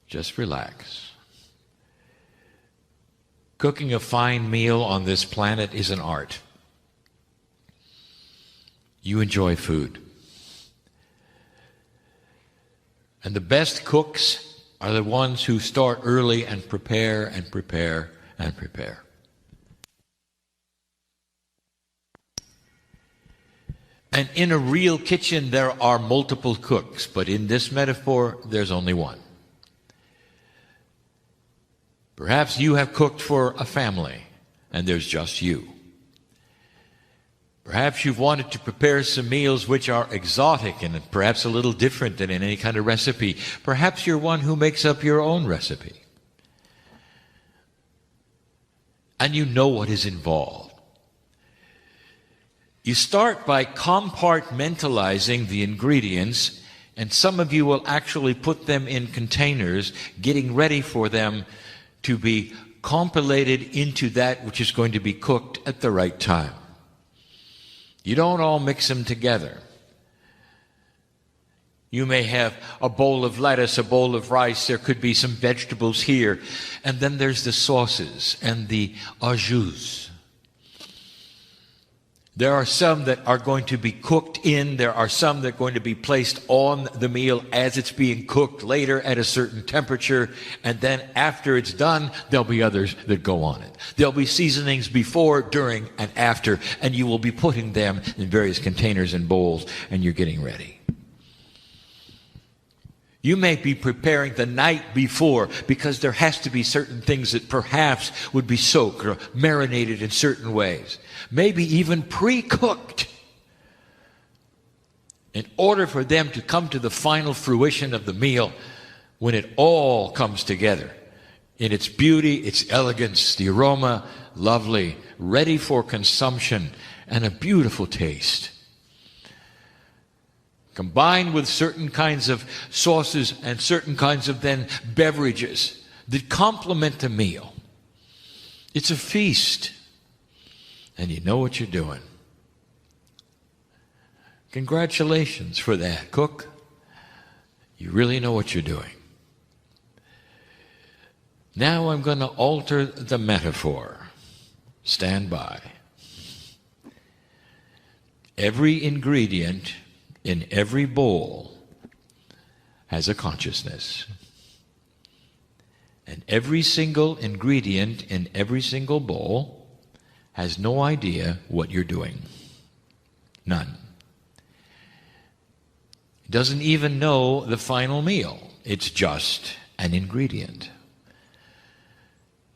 Just relax. Cooking a fine meal on this planet is an art. You enjoy food. And the best cooks are the ones who start early and prepare and prepare and prepare. And in a real kitchen, there are multiple cooks, but in this metaphor, there's only one. Perhaps you have cooked for a family, and there's just you. Perhaps you've wanted to prepare some meals which are exotic and perhaps a little different than in any kind of recipe. Perhaps you're one who makes up your own recipe. And you know what is involved. You start by compartmentalizing the ingredients, and some of you will actually put them in containers, getting ready for them to be compilated into that which is going to be cooked at the right time. You don't all mix them together. You may have a bowl of lettuce, a bowl of rice, there could be some vegetables here, and then there's the sauces and the ajouts. There are some that are going to be cooked in. There are some that are going to be placed on the meal as it's being cooked later at a certain temperature. And then after it's done, there'll be others that go on it. There'll be seasonings before, during, and after. And you will be putting them in various containers and bowls, and you're getting ready. You may be preparing the night before because there has to be certain things that perhaps would be soaked or marinated in certain ways. Maybe even pre-cooked in order for them to come to the final fruition of the meal when it all comes together in its beauty, its elegance, the aroma, lovely, ready for consumption, and a beautiful taste. Combined with certain kinds of sauces and certain kinds of then beverages that complement the meal. It's a feast. And you know what you're doing. Congratulations for that, cook. You really know what you're doing. Now I'm going to alter the metaphor. Stand by. Every ingredient in every bowl has a consciousness. And every single ingredient in every single bowl has no idea what you're doing. None. It doesn't even know the final meal. It's just an ingredient.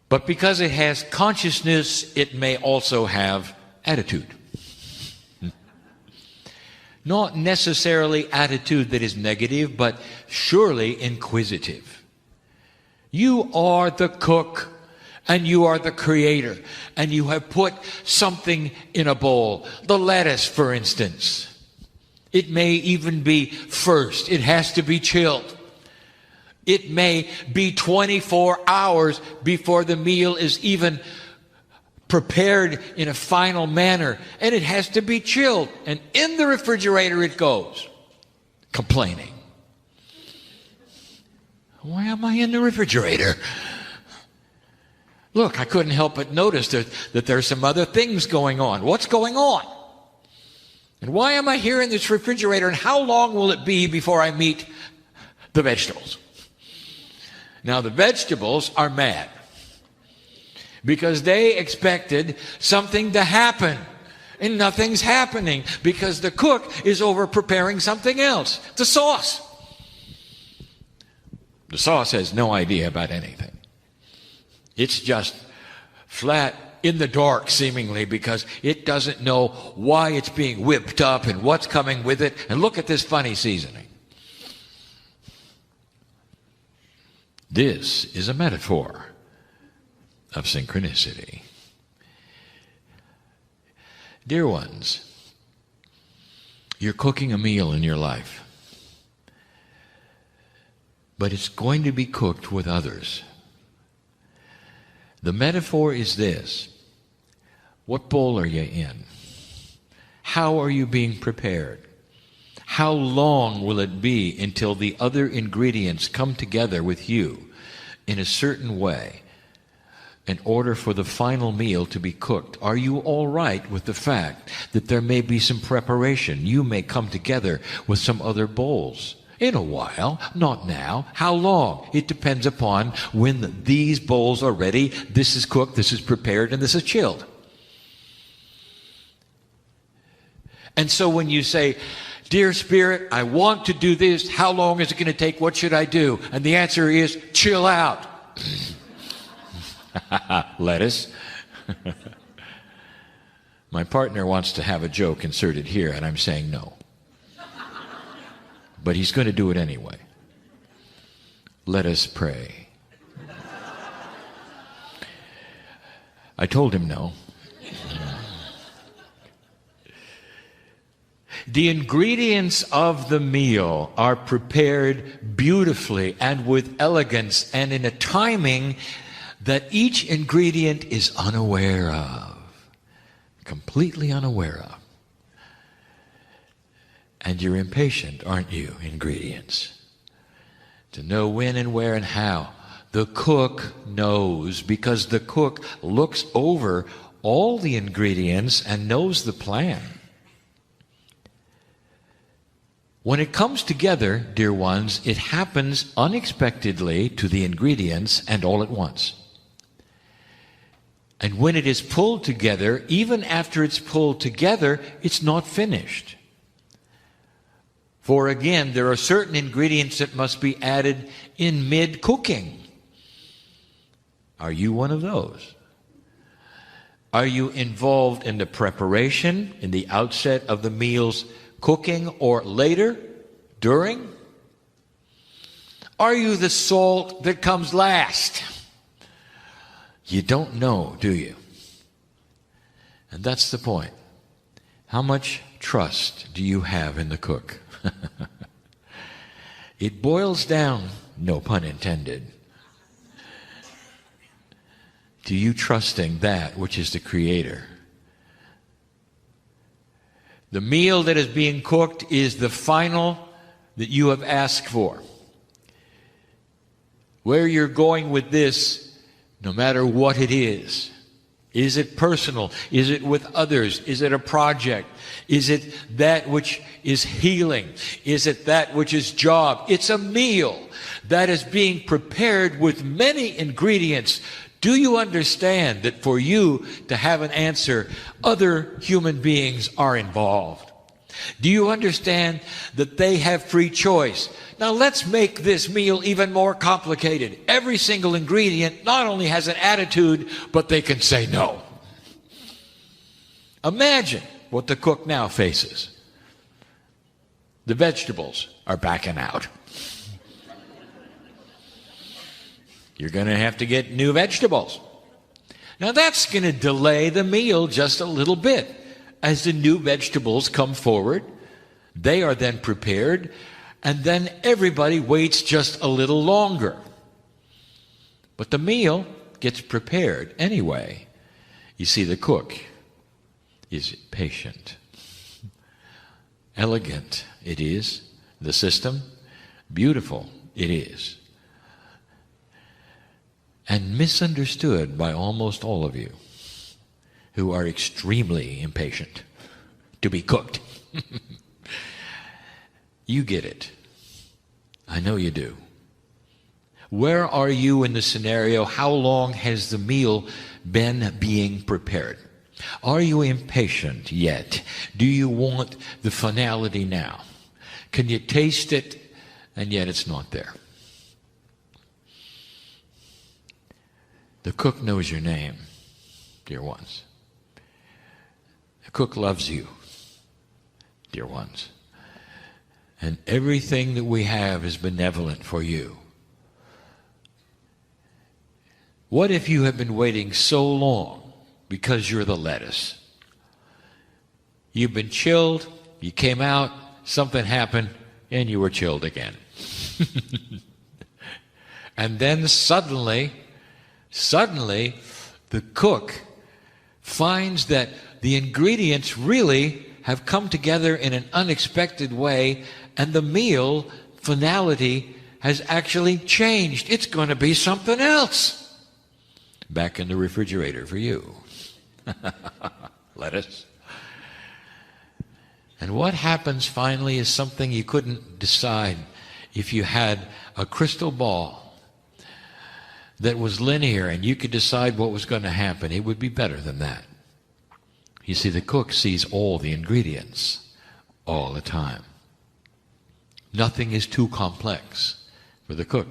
But because it has consciousness, it may also have attitude. Not necessarily attitude that is negative, but surely inquisitive. You are the cook, and you are the creator, and you have put something in a bowl. The lettuce, for instance. It may even be first. It has to be chilled. It may be 24 hours before the meal is even prepared in a final manner. And it has to be chilled. And in the refrigerator it goes. Complaining. Why am I in the refrigerator? Look, I couldn't help but notice that there's some other things going on. What's going on? And why am I here in this refrigerator? And how long will it be before I meet the vegetables? Now, the vegetables are mad because they expected something to happen. And nothing's happening because the cook is over preparing something else. The sauce. The sauce has no idea about anything. It's just flat in the dark, seemingly, because it doesn't know why it's being whipped up and what's coming with it. And look at this funny seasoning. This is a metaphor of synchronicity. Dear ones, you're cooking a meal in your life, but it's going to be cooked with others. The metaphor is this. What bowl are you in? How are you being prepared? How long will it be until the other ingredients come together with you in a certain way in order for the final meal to be cooked? Are you all right with the fact that there may be some preparation? You may come together with some other bowls. In a while, not now. How long? It depends upon when these bowls are ready. This is cooked, this is prepared, and this is chilled. And so when you say, dear Spirit, I want to do this, how long is it going to take? What should I do? And the answer is, chill out. Lettuce. My partner wants to have a joke inserted here, and I'm saying no. But he's going to do it anyway. Let us pray. I told him no. The ingredients of the meal are prepared beautifully and with elegance and in a timing that each ingredient is unaware of, completely unaware of. And you're impatient, aren't you, ingredients? To know when and where and how. The cook knows because the cook looks over all the ingredients and knows the plan. When it comes together, dear ones, it happens unexpectedly to the ingredients and all at once. And when it is pulled together, even after it's pulled together, it's not finished. For again, there are certain ingredients that must be added in mid-cooking. Are you one of those? Are you involved in the preparation, in the outset of the meal's cooking, or later, during? Are you the salt that comes last? You don't know, do you? And that's the point. How much trust do you have in the cook? It boils down, no pun intended, to you trusting that which is the Creator. The meal that is being cooked is the final that you have asked for. Where you're going with this, no matter what it is it personal? Is it with others? Is it a project? Is it that which is healing? Is it that which is job? It's a meal that is being prepared with many ingredients. Do you understand that for you to have an answer, other human beings are involved? Do you understand that they have free choice? Now let's make this meal even more complicated. Every single ingredient not only has an attitude, but they can say no. Imagine what the cook now faces. The vegetables are backing out. You're going to have to get new vegetables. Now that's going to delay the meal just a little bit as the new vegetables come forward They are then prepared, and then everybody waits just a little longer. But the meal gets prepared anyway. You see, the cook is patient. Elegant it is. The system, beautiful it is. And misunderstood by almost all of you who are extremely impatient to be cooked. You get it. I know you do. Where are you in the scenario? How long has the meal been being prepared? Are you impatient yet? Do you want the finality now? Can you taste it, and yet it's not there? The cook knows your name, dear ones. The cook loves you, dear ones. And everything that we have is benevolent for you. What if you have been waiting so long because you're the lettuce? You've been chilled, you came out, something happened, and you were chilled again. And then suddenly, the cook finds that the ingredients really have come together in an unexpected way, and the meal finality has actually changed. It's going to be something else. Back in the refrigerator for you. Lettuce. And what happens finally is something you couldn't decide if you had a crystal ball that was linear and you could decide what was going to happen. It would be better than that. You see, the cook sees all the ingredients all the time. Nothing is too complex for the cook.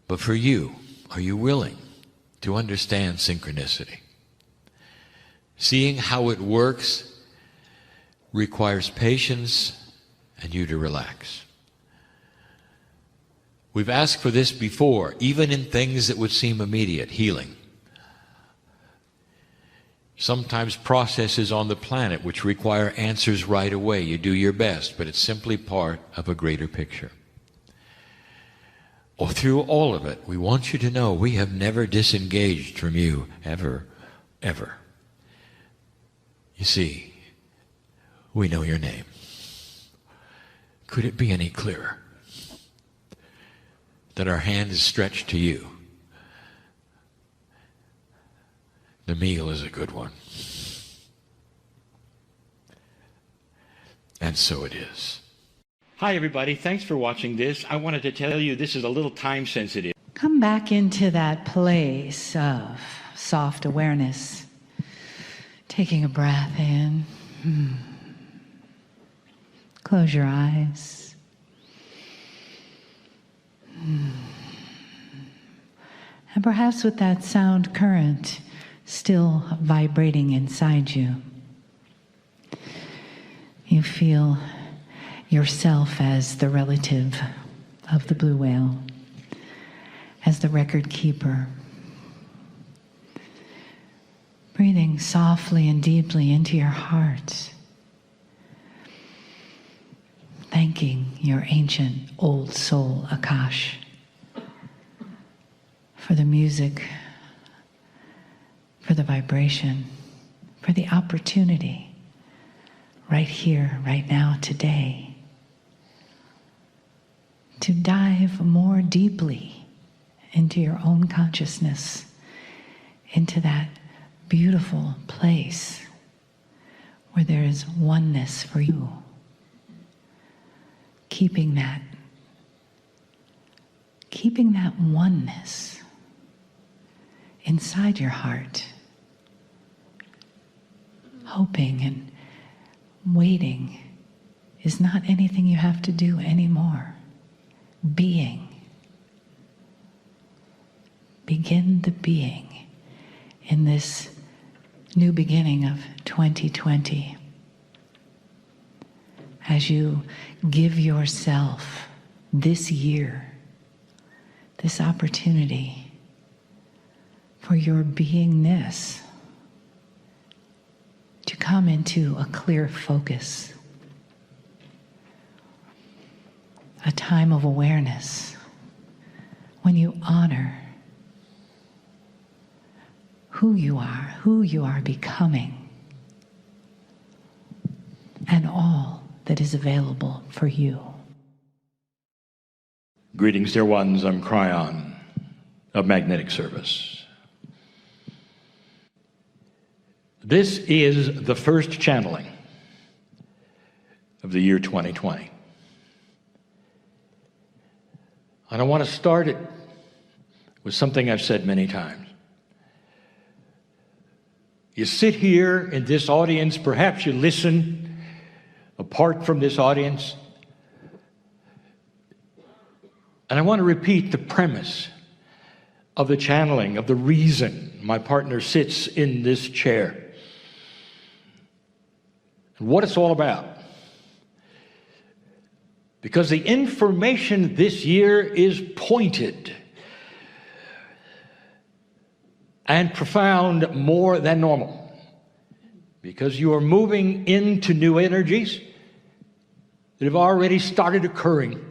But for you, are you willing to understand synchronicity? Seeing how it works requires patience and you to relax. We've asked for this before, even in things that would seem immediate, healing. Sometimes processes on the planet which require answers right away. You do your best, but it's simply part of a greater picture. Or through all of it, we want you to know we have never disengaged from you, ever, ever. You see, we know your name. Could it be any clearer that our hand is stretched to you? The meal is a good one. And so it is. Hi, everybody. Thanks for watching this. I wanted to tell you this is a little time sensitive. Come back into that place of soft awareness. Taking a breath in. Close your eyes. And perhaps with that sound current still vibrating inside you, you feel yourself as the relative of the blue whale, as the record keeper. Breathing softly and deeply into your heart. Thanking your ancient old soul, Akash, for the music, for the vibration, for the opportunity right here, right now, today, to dive more deeply into your own consciousness, into that beautiful place where there is oneness for you. Keeping that oneness inside your heart, hoping and waiting is not anything you have to do anymore. Being. Begin the being in this new beginning of 2020. As you give yourself this year, this opportunity for your beingness to come come into a clear focus, a time of awareness when you honor who you are becoming, and all that is available for you. Greetings, dear ones. I'm Kryon of Magnetic Service. This is the first channeling of the year 2020. And I want to start it with something I've said many times. You sit here in this audience, perhaps you listen apart from this audience, and I want to repeat the premise of the channeling, of the reason my partner sits in this chair, and what it's all about. Because the information this year is pointed and profound more than normal. Because you are moving into new energies that have already started occurring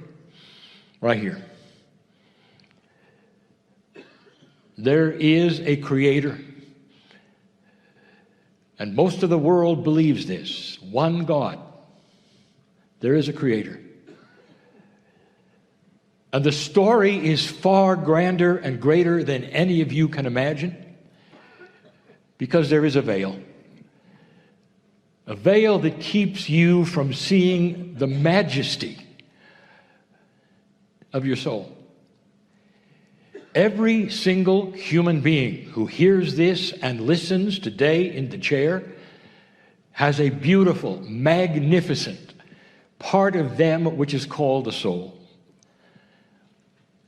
right here. There is a creator, and most of the world believes this. One God. There is a creator. And the story is far grander and greater than any of you can imagine, because there is a veil that keeps you from seeing the majesty of your soul. Every single human being who hears this and listens today in the chair has a beautiful, magnificent part of them which is called the soul.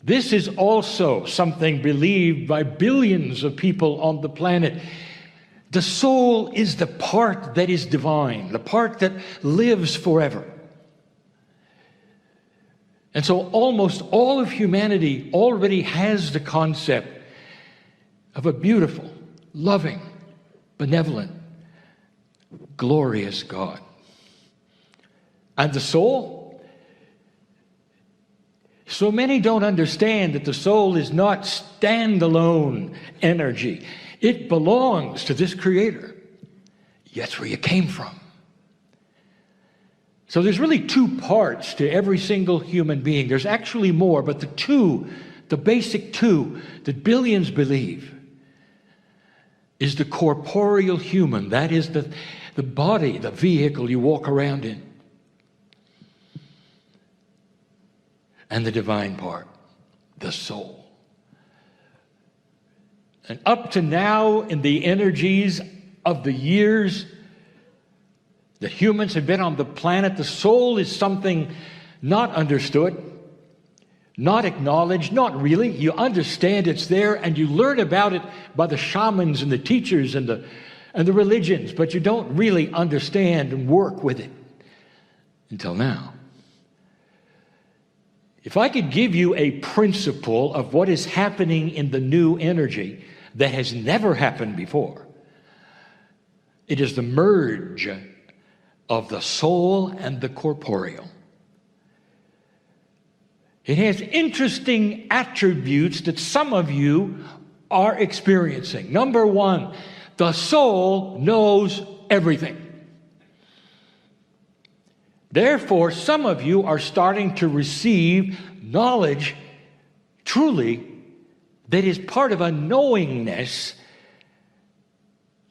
This is also something believed by billions of people on the planet. The soul is the part that is divine, the part that lives forever. And so almost all of humanity already has the concept of a beautiful, loving, benevolent, glorious God. And the soul? So many don't understand that the soul is not standalone energy. It belongs to this creator. That's where you came from. So there's really two parts to every single human being. There's actually more, but the basic two that billions believe is the corporeal human. That is the body, the vehicle you walk around in. And the divine part, the soul. And up to now, in the energies of the years that humans have been on the planet, the soul is something not understood, not acknowledged, not really. You understand it's there, and you learn about it by the shamans and the teachers and the religions, but you don't really understand and work with it until now. If I could give you a principle of what is happening in the new energy that has never happened before, it is the merge of the soul and the corporeal. It has interesting attributes that some of you are experiencing. Number one, the soul knows everything. Therefore, some of you are starting to receive knowledge truly that is part of a knowingness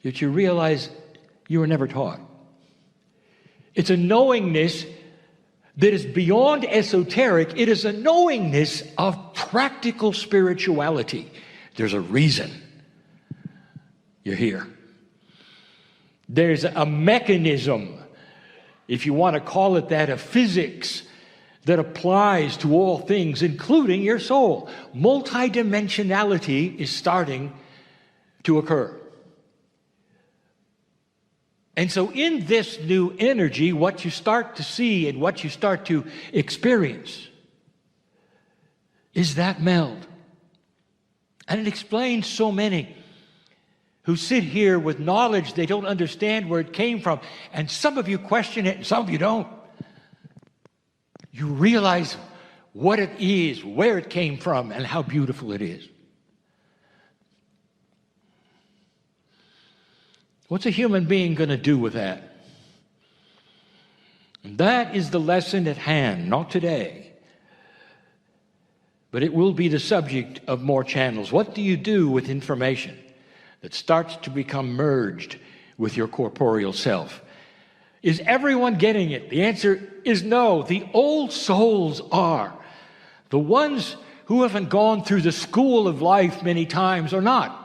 that you realize you were never taught. It's a knowingness that is beyond esoteric. It is a knowingness of practical spirituality. There's a reason you're here. There's a mechanism, if you want to call it that, of physics that applies to all things, including your soul. Multidimensionality is starting to occur. And so in this new energy, what you start to see and what you start to experience is that meld. And it explains so many who sit here with knowledge they don't understand where it came from, and some of you question it and some of you don't. You realize what it is, where it came from, and how beautiful it is. What's a human being going to do with that? And that is the lesson at hand, not today. But it will be the subject of more channels. What do you do with information that starts to become merged with your corporeal self? Is everyone getting it? The answer is no. The old souls are. The ones who haven't gone through the school of life many times are not.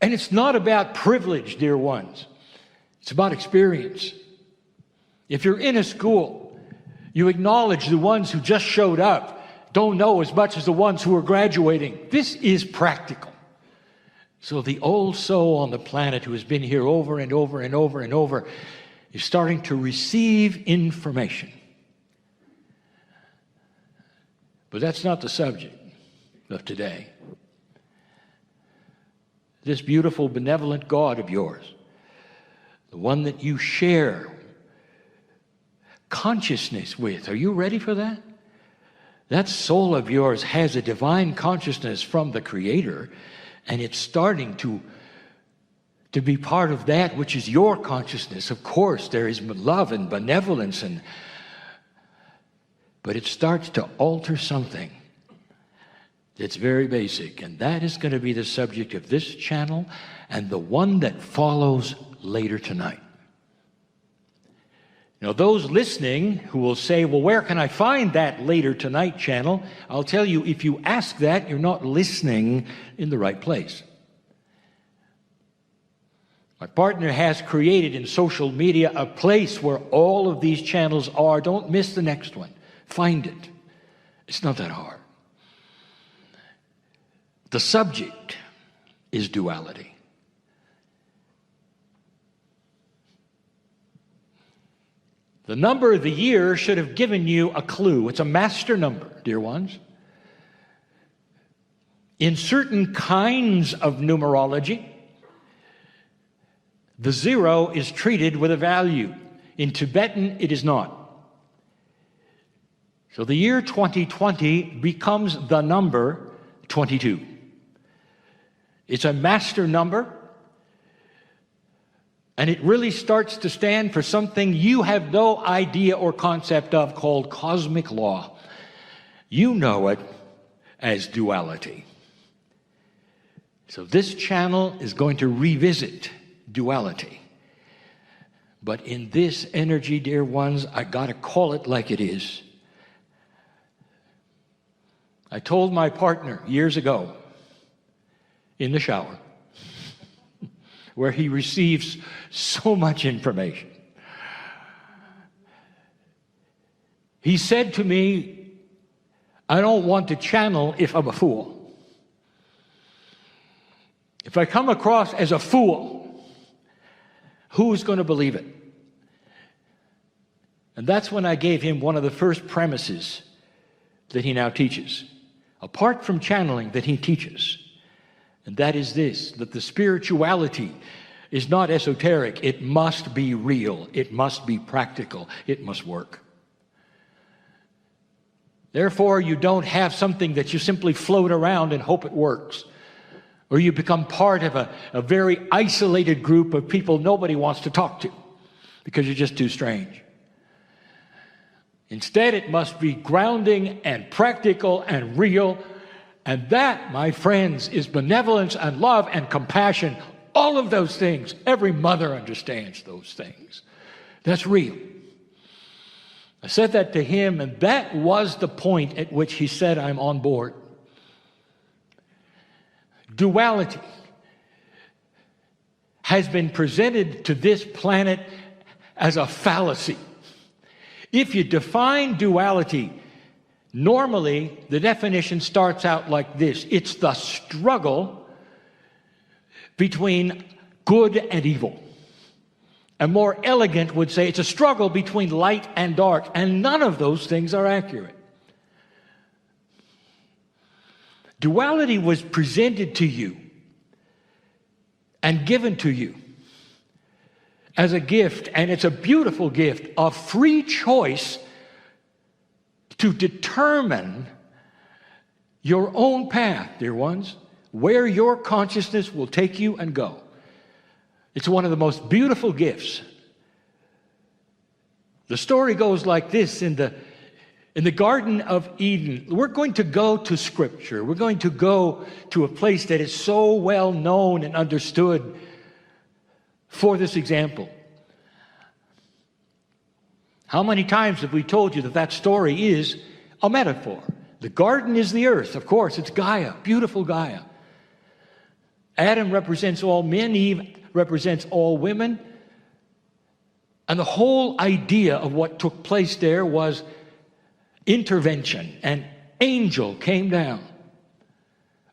And it's not about privilege, dear ones. It's about experience. If you're in a school, you acknowledge the ones who just showed up don't know as much as the ones who are graduating. This is practical. So the old soul on the planet who has been here over and over and over and over is starting to receive information. But that's not the subject of today. This beautiful, benevolent God of yours, the one that you share consciousness with. Are you ready for that? That soul of yours has a divine consciousness from the Creator, and it's starting to be part of that which is your consciousness. Of course, there is love and benevolence, but it starts to alter something that's very basic, and that is going to be the subject of this channel and the one that follows later tonight. Now, those listening who will say, well, where can I find that later tonight channel? I'll tell you, if you ask that, you're not listening in the right place. My partner has created in social media a place where all of these channels are. Don't miss the next one. Find it. It's not that hard. The subject is duality. The number of the year should have given you a clue. It's a master number, dear ones. In certain kinds of numerology, the 0 is treated with a value. In Tibetan, it is not. So the year 2020 becomes the number 22. It's a master number. And it really starts to stand for something you have no idea or concept of called cosmic law. You know it as duality. So this channel is going to revisit duality. But in this energy, dear ones, I got to call it like it is. I told my partner years ago in the shower, where he receives so much information. He said to me, I don't want to channel if I'm a fool. If I come across as a fool, who's going to believe it? And that's when I gave him one of the first premises that he now teaches, apart from channeling, that he teaches. And that is this, that the spirituality is not esoteric. It must be real. It must be practical. It must work. Therefore, you don't have something that you simply float around and hope it works. Or you become part of a very isolated group of people nobody wants to talk to because you're just too strange. Instead, it must be grounding and practical and real. And that, my friends, is benevolence and love and compassion. All of those things. Every mother understands those things. That's real. I said that to him, and that was the point at which he said, I'm on board. Duality has been presented to this planet as a fallacy. If you define duality, normally, the definition starts out like this. It's the struggle between good and evil. A more elegant would say it's a struggle between light and dark, and none of those things are accurate. Duality was presented to you and given to you as a gift, and it's a beautiful gift of free choice to determine your own path, dear ones, where your consciousness will take you and go. It's one of the most beautiful gifts. The story goes like this. In the Garden of Eden, we're going to go to Scripture. We're going to go to a place that is so well known and understood for this example. How many times have we told you that that story is a metaphor? The garden is the earth. Of course, it's Gaia, beautiful Gaia. Adam represents all men, Eve represents all women. And the whole idea of what took place there was intervention. An angel came down,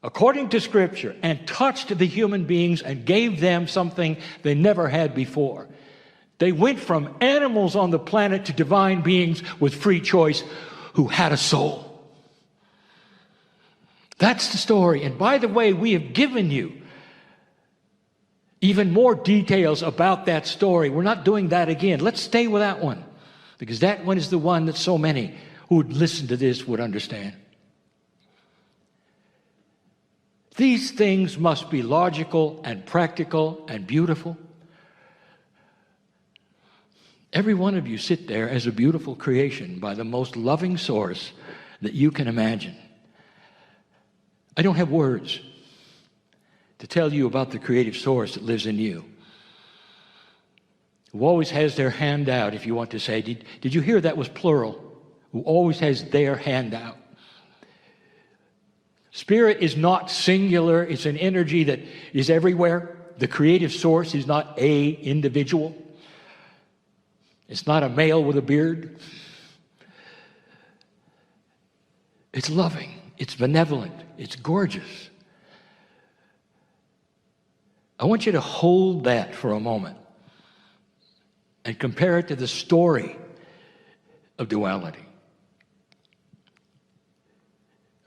according to Scripture, and touched the human beings and gave them something they never had before. They went from animals on the planet to divine beings with free choice who had a soul. That's the story. And by the way, we have given you even more details about that story. We're not doing that again. Let's stay with that one, because that one is the one that so many who would listen to this would understand. These things must be logical and practical and beautiful. Every one of you sit there as a beautiful creation by the most loving source that you can imagine. I don't have words to tell you about the creative source that lives in you, who always has their hand out, if you want to say. Did you hear that was plural? Who always has their hand out. Spirit is not singular. It's an energy that is everywhere. The creative source is not a individual. It's not a male with a beard. It's loving. It's benevolent. It's gorgeous. I want you to hold that for a moment and compare it to the story of duality.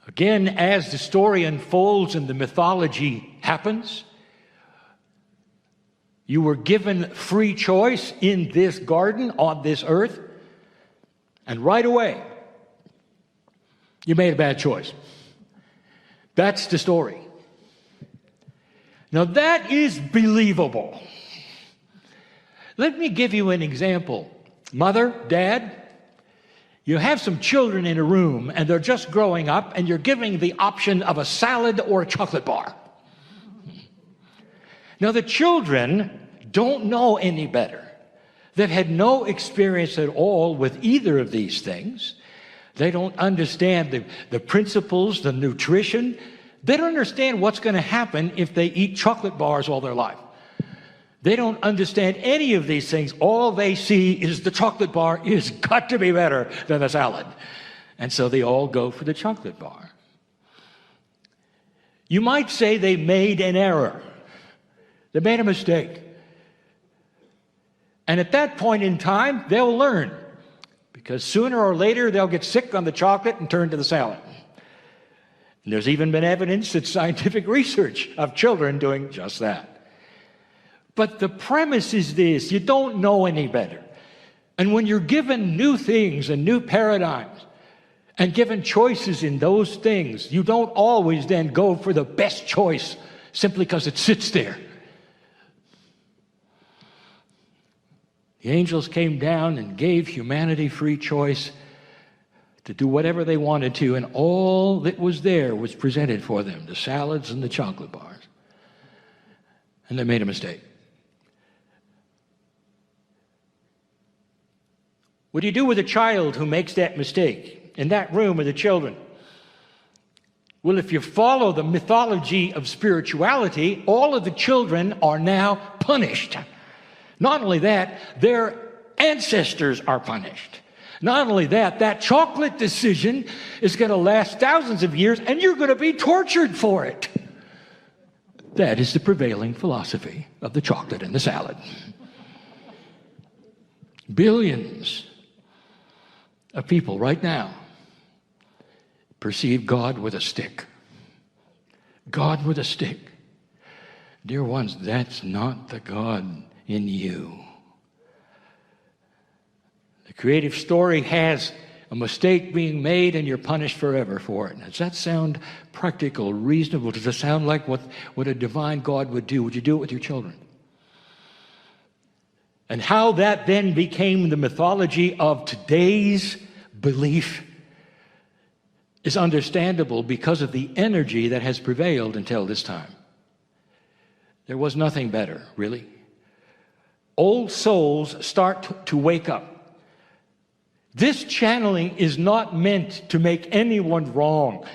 Again, as the story unfolds and the mythology happens, you were given free choice in this garden on this earth, and right away, you made a bad choice. That's the story. Now that is believable. Let me give you an example. Mother, dad, you have some children in a room and they're just growing up, and you're giving the option of a salad or a chocolate bar. Now the children don't know any better. They've had no experience at all with either of these things. They don't understand the principles, the nutrition. They don't understand what's going to happen if they eat chocolate bars all their life. They don't understand any of these things. All they see is the chocolate bar is got to be better than the salad. And so they all go for the chocolate bar. You might say they made an error. They made a mistake. And at that point in time, they'll learn. Because sooner or later, they'll get sick on the chocolate and turn to the salad. And there's even been evidence that scientific research of children doing just that. But the premise is this: you don't know any better. And when you're given new things and new paradigms and given choices in those things, you don't always then go for the best choice simply because it sits there. The angels came down and gave humanity free choice to do whatever they wanted to, and all that was there was presented for them, the salads and the chocolate bars. And they made a mistake. What do you do with a child who makes that mistake in that room with the children? Well, if you follow the mythology of spirituality, all of the children are now punished. Not only that, their ancestors are punished. Not only that, that chocolate decision is going to last thousands of years, and you're going to be tortured for it. That is the prevailing philosophy of the chocolate and the salad. Billions of people right now perceive God with a stick. God with a stick. Dear ones, that's not the God in you. The creative story has a mistake being made and you're punished forever for it. Does that sound practical, reasonable? Does it sound like what a divine God would do? Would you do it with your children? And how that then became the mythology of today's belief is understandable because of the energy that has prevailed until this time. There was nothing better, really. Old souls start to wake up. This channeling is not meant to make anyone wrong.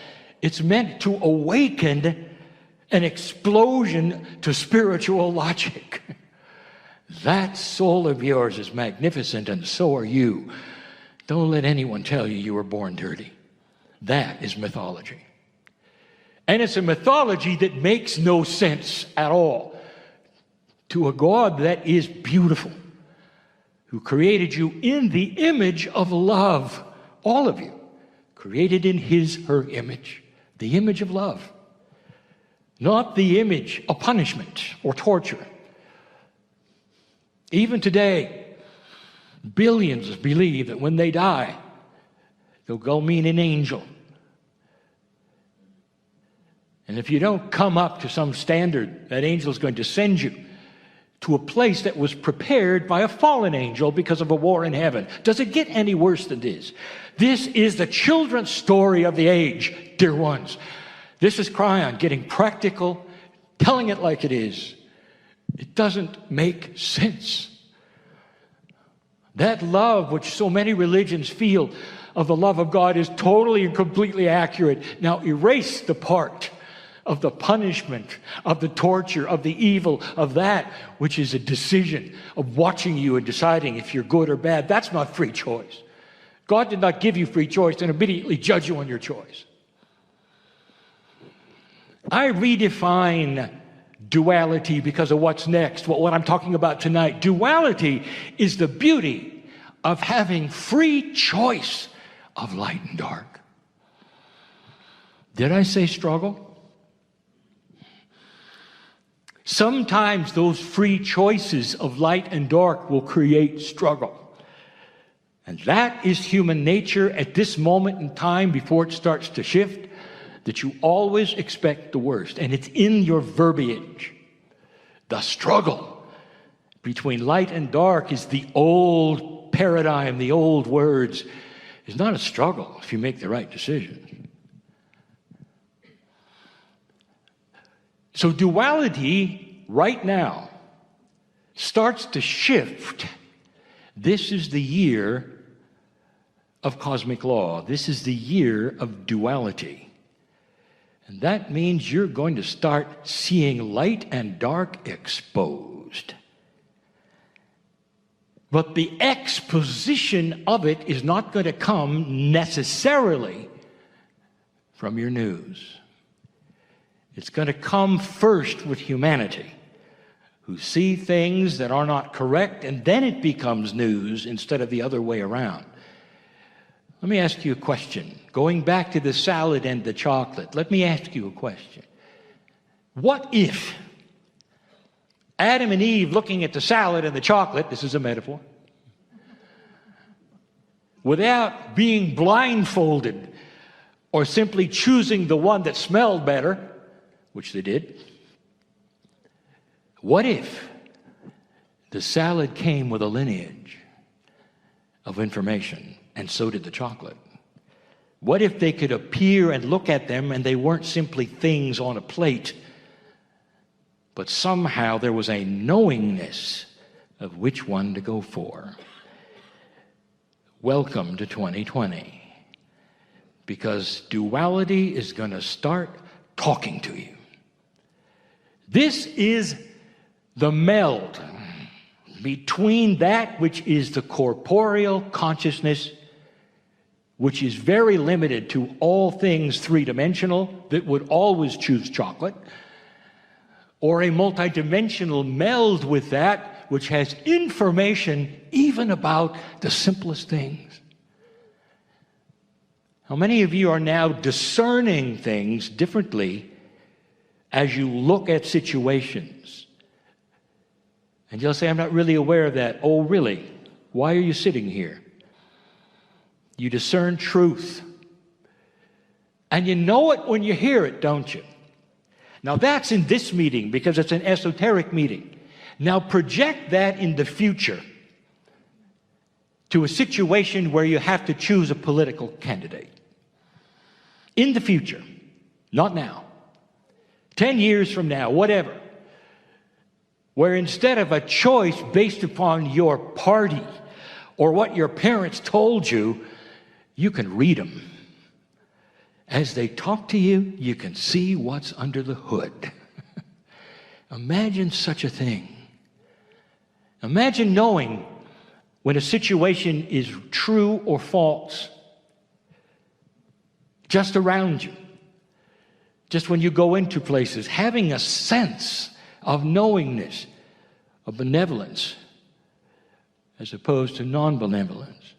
It's meant to awaken an explosion to spiritual logic. That soul of yours is magnificent, and so are you. Don't let anyone tell you were born dirty. That is mythology. And it's a mythology that makes no sense at all to a God that is beautiful, who created you in the image of love. All of you, created in his, her image, the image of love, not the image of punishment or torture. Even today, billions believe that when they die, they'll go meet an angel. And if you don't come up to some standard, that angel is going to send you to a place that was prepared by a fallen angel because of a war in heaven. Does it get any worse than this? This is the children's story of the age, dear ones. This is Kryon getting practical, telling it like it is. It doesn't make sense. That love which so many religions feel of the love of God is totally and completely accurate. Now erase the part of the punishment, of the torture, of the evil, of that which is a decision of watching you and deciding if you're good or bad. That's not free choice. God did not give you free choice and immediately judge you on your choice. I redefine duality because of what's next, what I'm talking about tonight. Duality is the beauty of having free choice of light and dark. Did I say struggle? Sometimes those free choices of light and dark will create struggle. And that is human nature at this moment in time before it starts to shift, that you always expect the worst. And it's in your verbiage. The struggle between light and dark is the old paradigm, the old words. It's not a struggle if you make the right decision. So duality right now starts to shift. This is the year of cosmic law. This is the year of duality. And that means you're going to start seeing light and dark exposed. But the exposition of it is not going to come necessarily from your news. It's going to come first with humanity, who see things that are not correct, and then it becomes news instead of the other way around. Let me ask you a question. Going back to the salad and the chocolate, let me ask you a question. What if Adam and Eve looking at the salad and the chocolate, this is a metaphor, without being blindfolded or simply choosing the one that smelled better, which they did, what if the salad came with a lineage of information, and so did the chocolate? What if they could appear and look at them and they weren't simply things on a plate, but somehow there was a knowingness of which one to go for? Welcome to 2020, because duality is going to start talking to you. This is the meld between that which is the corporeal consciousness, which is very limited to all things three-dimensional, that would always choose chocolate, or a multidimensional meld with that which has information even about the simplest things. How many of you are now discerning things differently as you look at situations. And you'll say, I'm not really aware of that. Oh, really? Why are you sitting here? You discern truth. And you know it when you hear it, don't you? Now that's in this meeting because it's an esoteric meeting. Now project that in the future to a situation where you have to choose a political candidate. In the future, not now. 10 years from now, whatever. Where instead of a choice based upon your party or what your parents told you, you can read them. As they talk to you, you can see what's under the hood. Imagine such a thing. Imagine knowing when a situation is true or false. Just around you. Just when you go into places, having a sense of knowingness, of benevolence, as opposed to non-benevolence.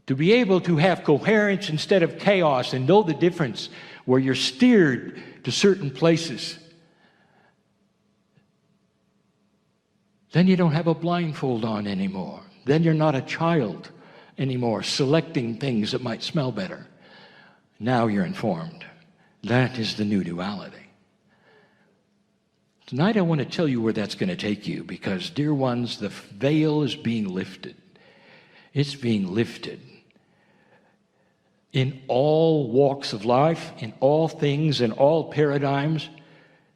To be able to have coherence instead of chaos and know the difference where you're steered to certain places. Then you don't have a blindfold on anymore. Then you're not a child anymore, selecting things that might smell better. Now you're informed. That is the new duality. Tonight I want to tell you where that's going to take you because, dear ones, the veil is being lifted. It's being lifted. In all walks of life, in all things, in all paradigms,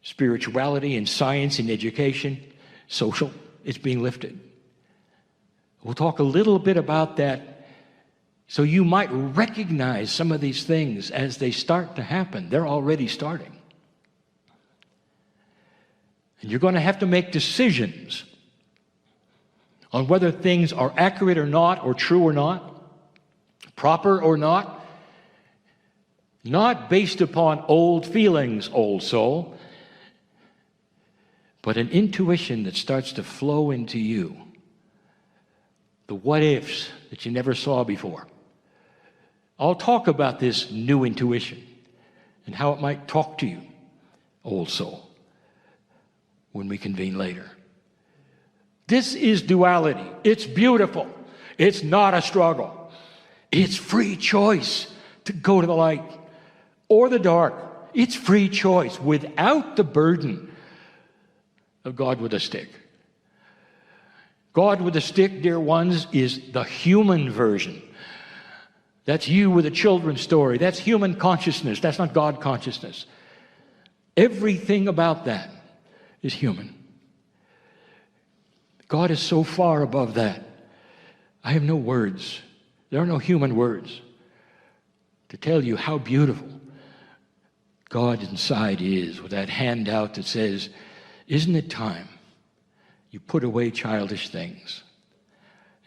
spirituality and science and education, social, it's being lifted. We'll talk a little bit about that so you might recognize some of these things as they start to happen. They're already starting. And you're going to have to make decisions on whether things are accurate or not, or true or not, proper or not. Not based upon old feelings, old soul, but an intuition that starts to flow into you. The what-ifs that you never saw before. I'll talk about this new intuition and how it might talk to you, old soul, when we convene later. This is duality. It's beautiful. It's not a struggle. It's free choice to go to the light or the dark. It's free choice without the burden of God with a stick. God with a stick, dear ones, is the human version. That's you with a children's story. That's human consciousness. That's not God consciousness. Everything about that is human. God is so far above that. I have no words. There are no human words to tell you how beautiful God inside is, with that handout that says, isn't it time you put away childish things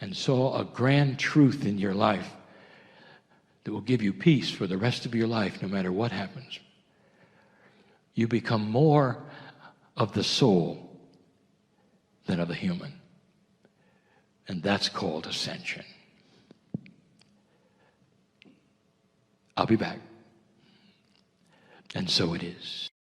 and saw a grand truth in your life that will give you peace for the rest of your life no matter what happens. You become more of the soul than of the human. And that's called ascension. I'll be back. And so it is.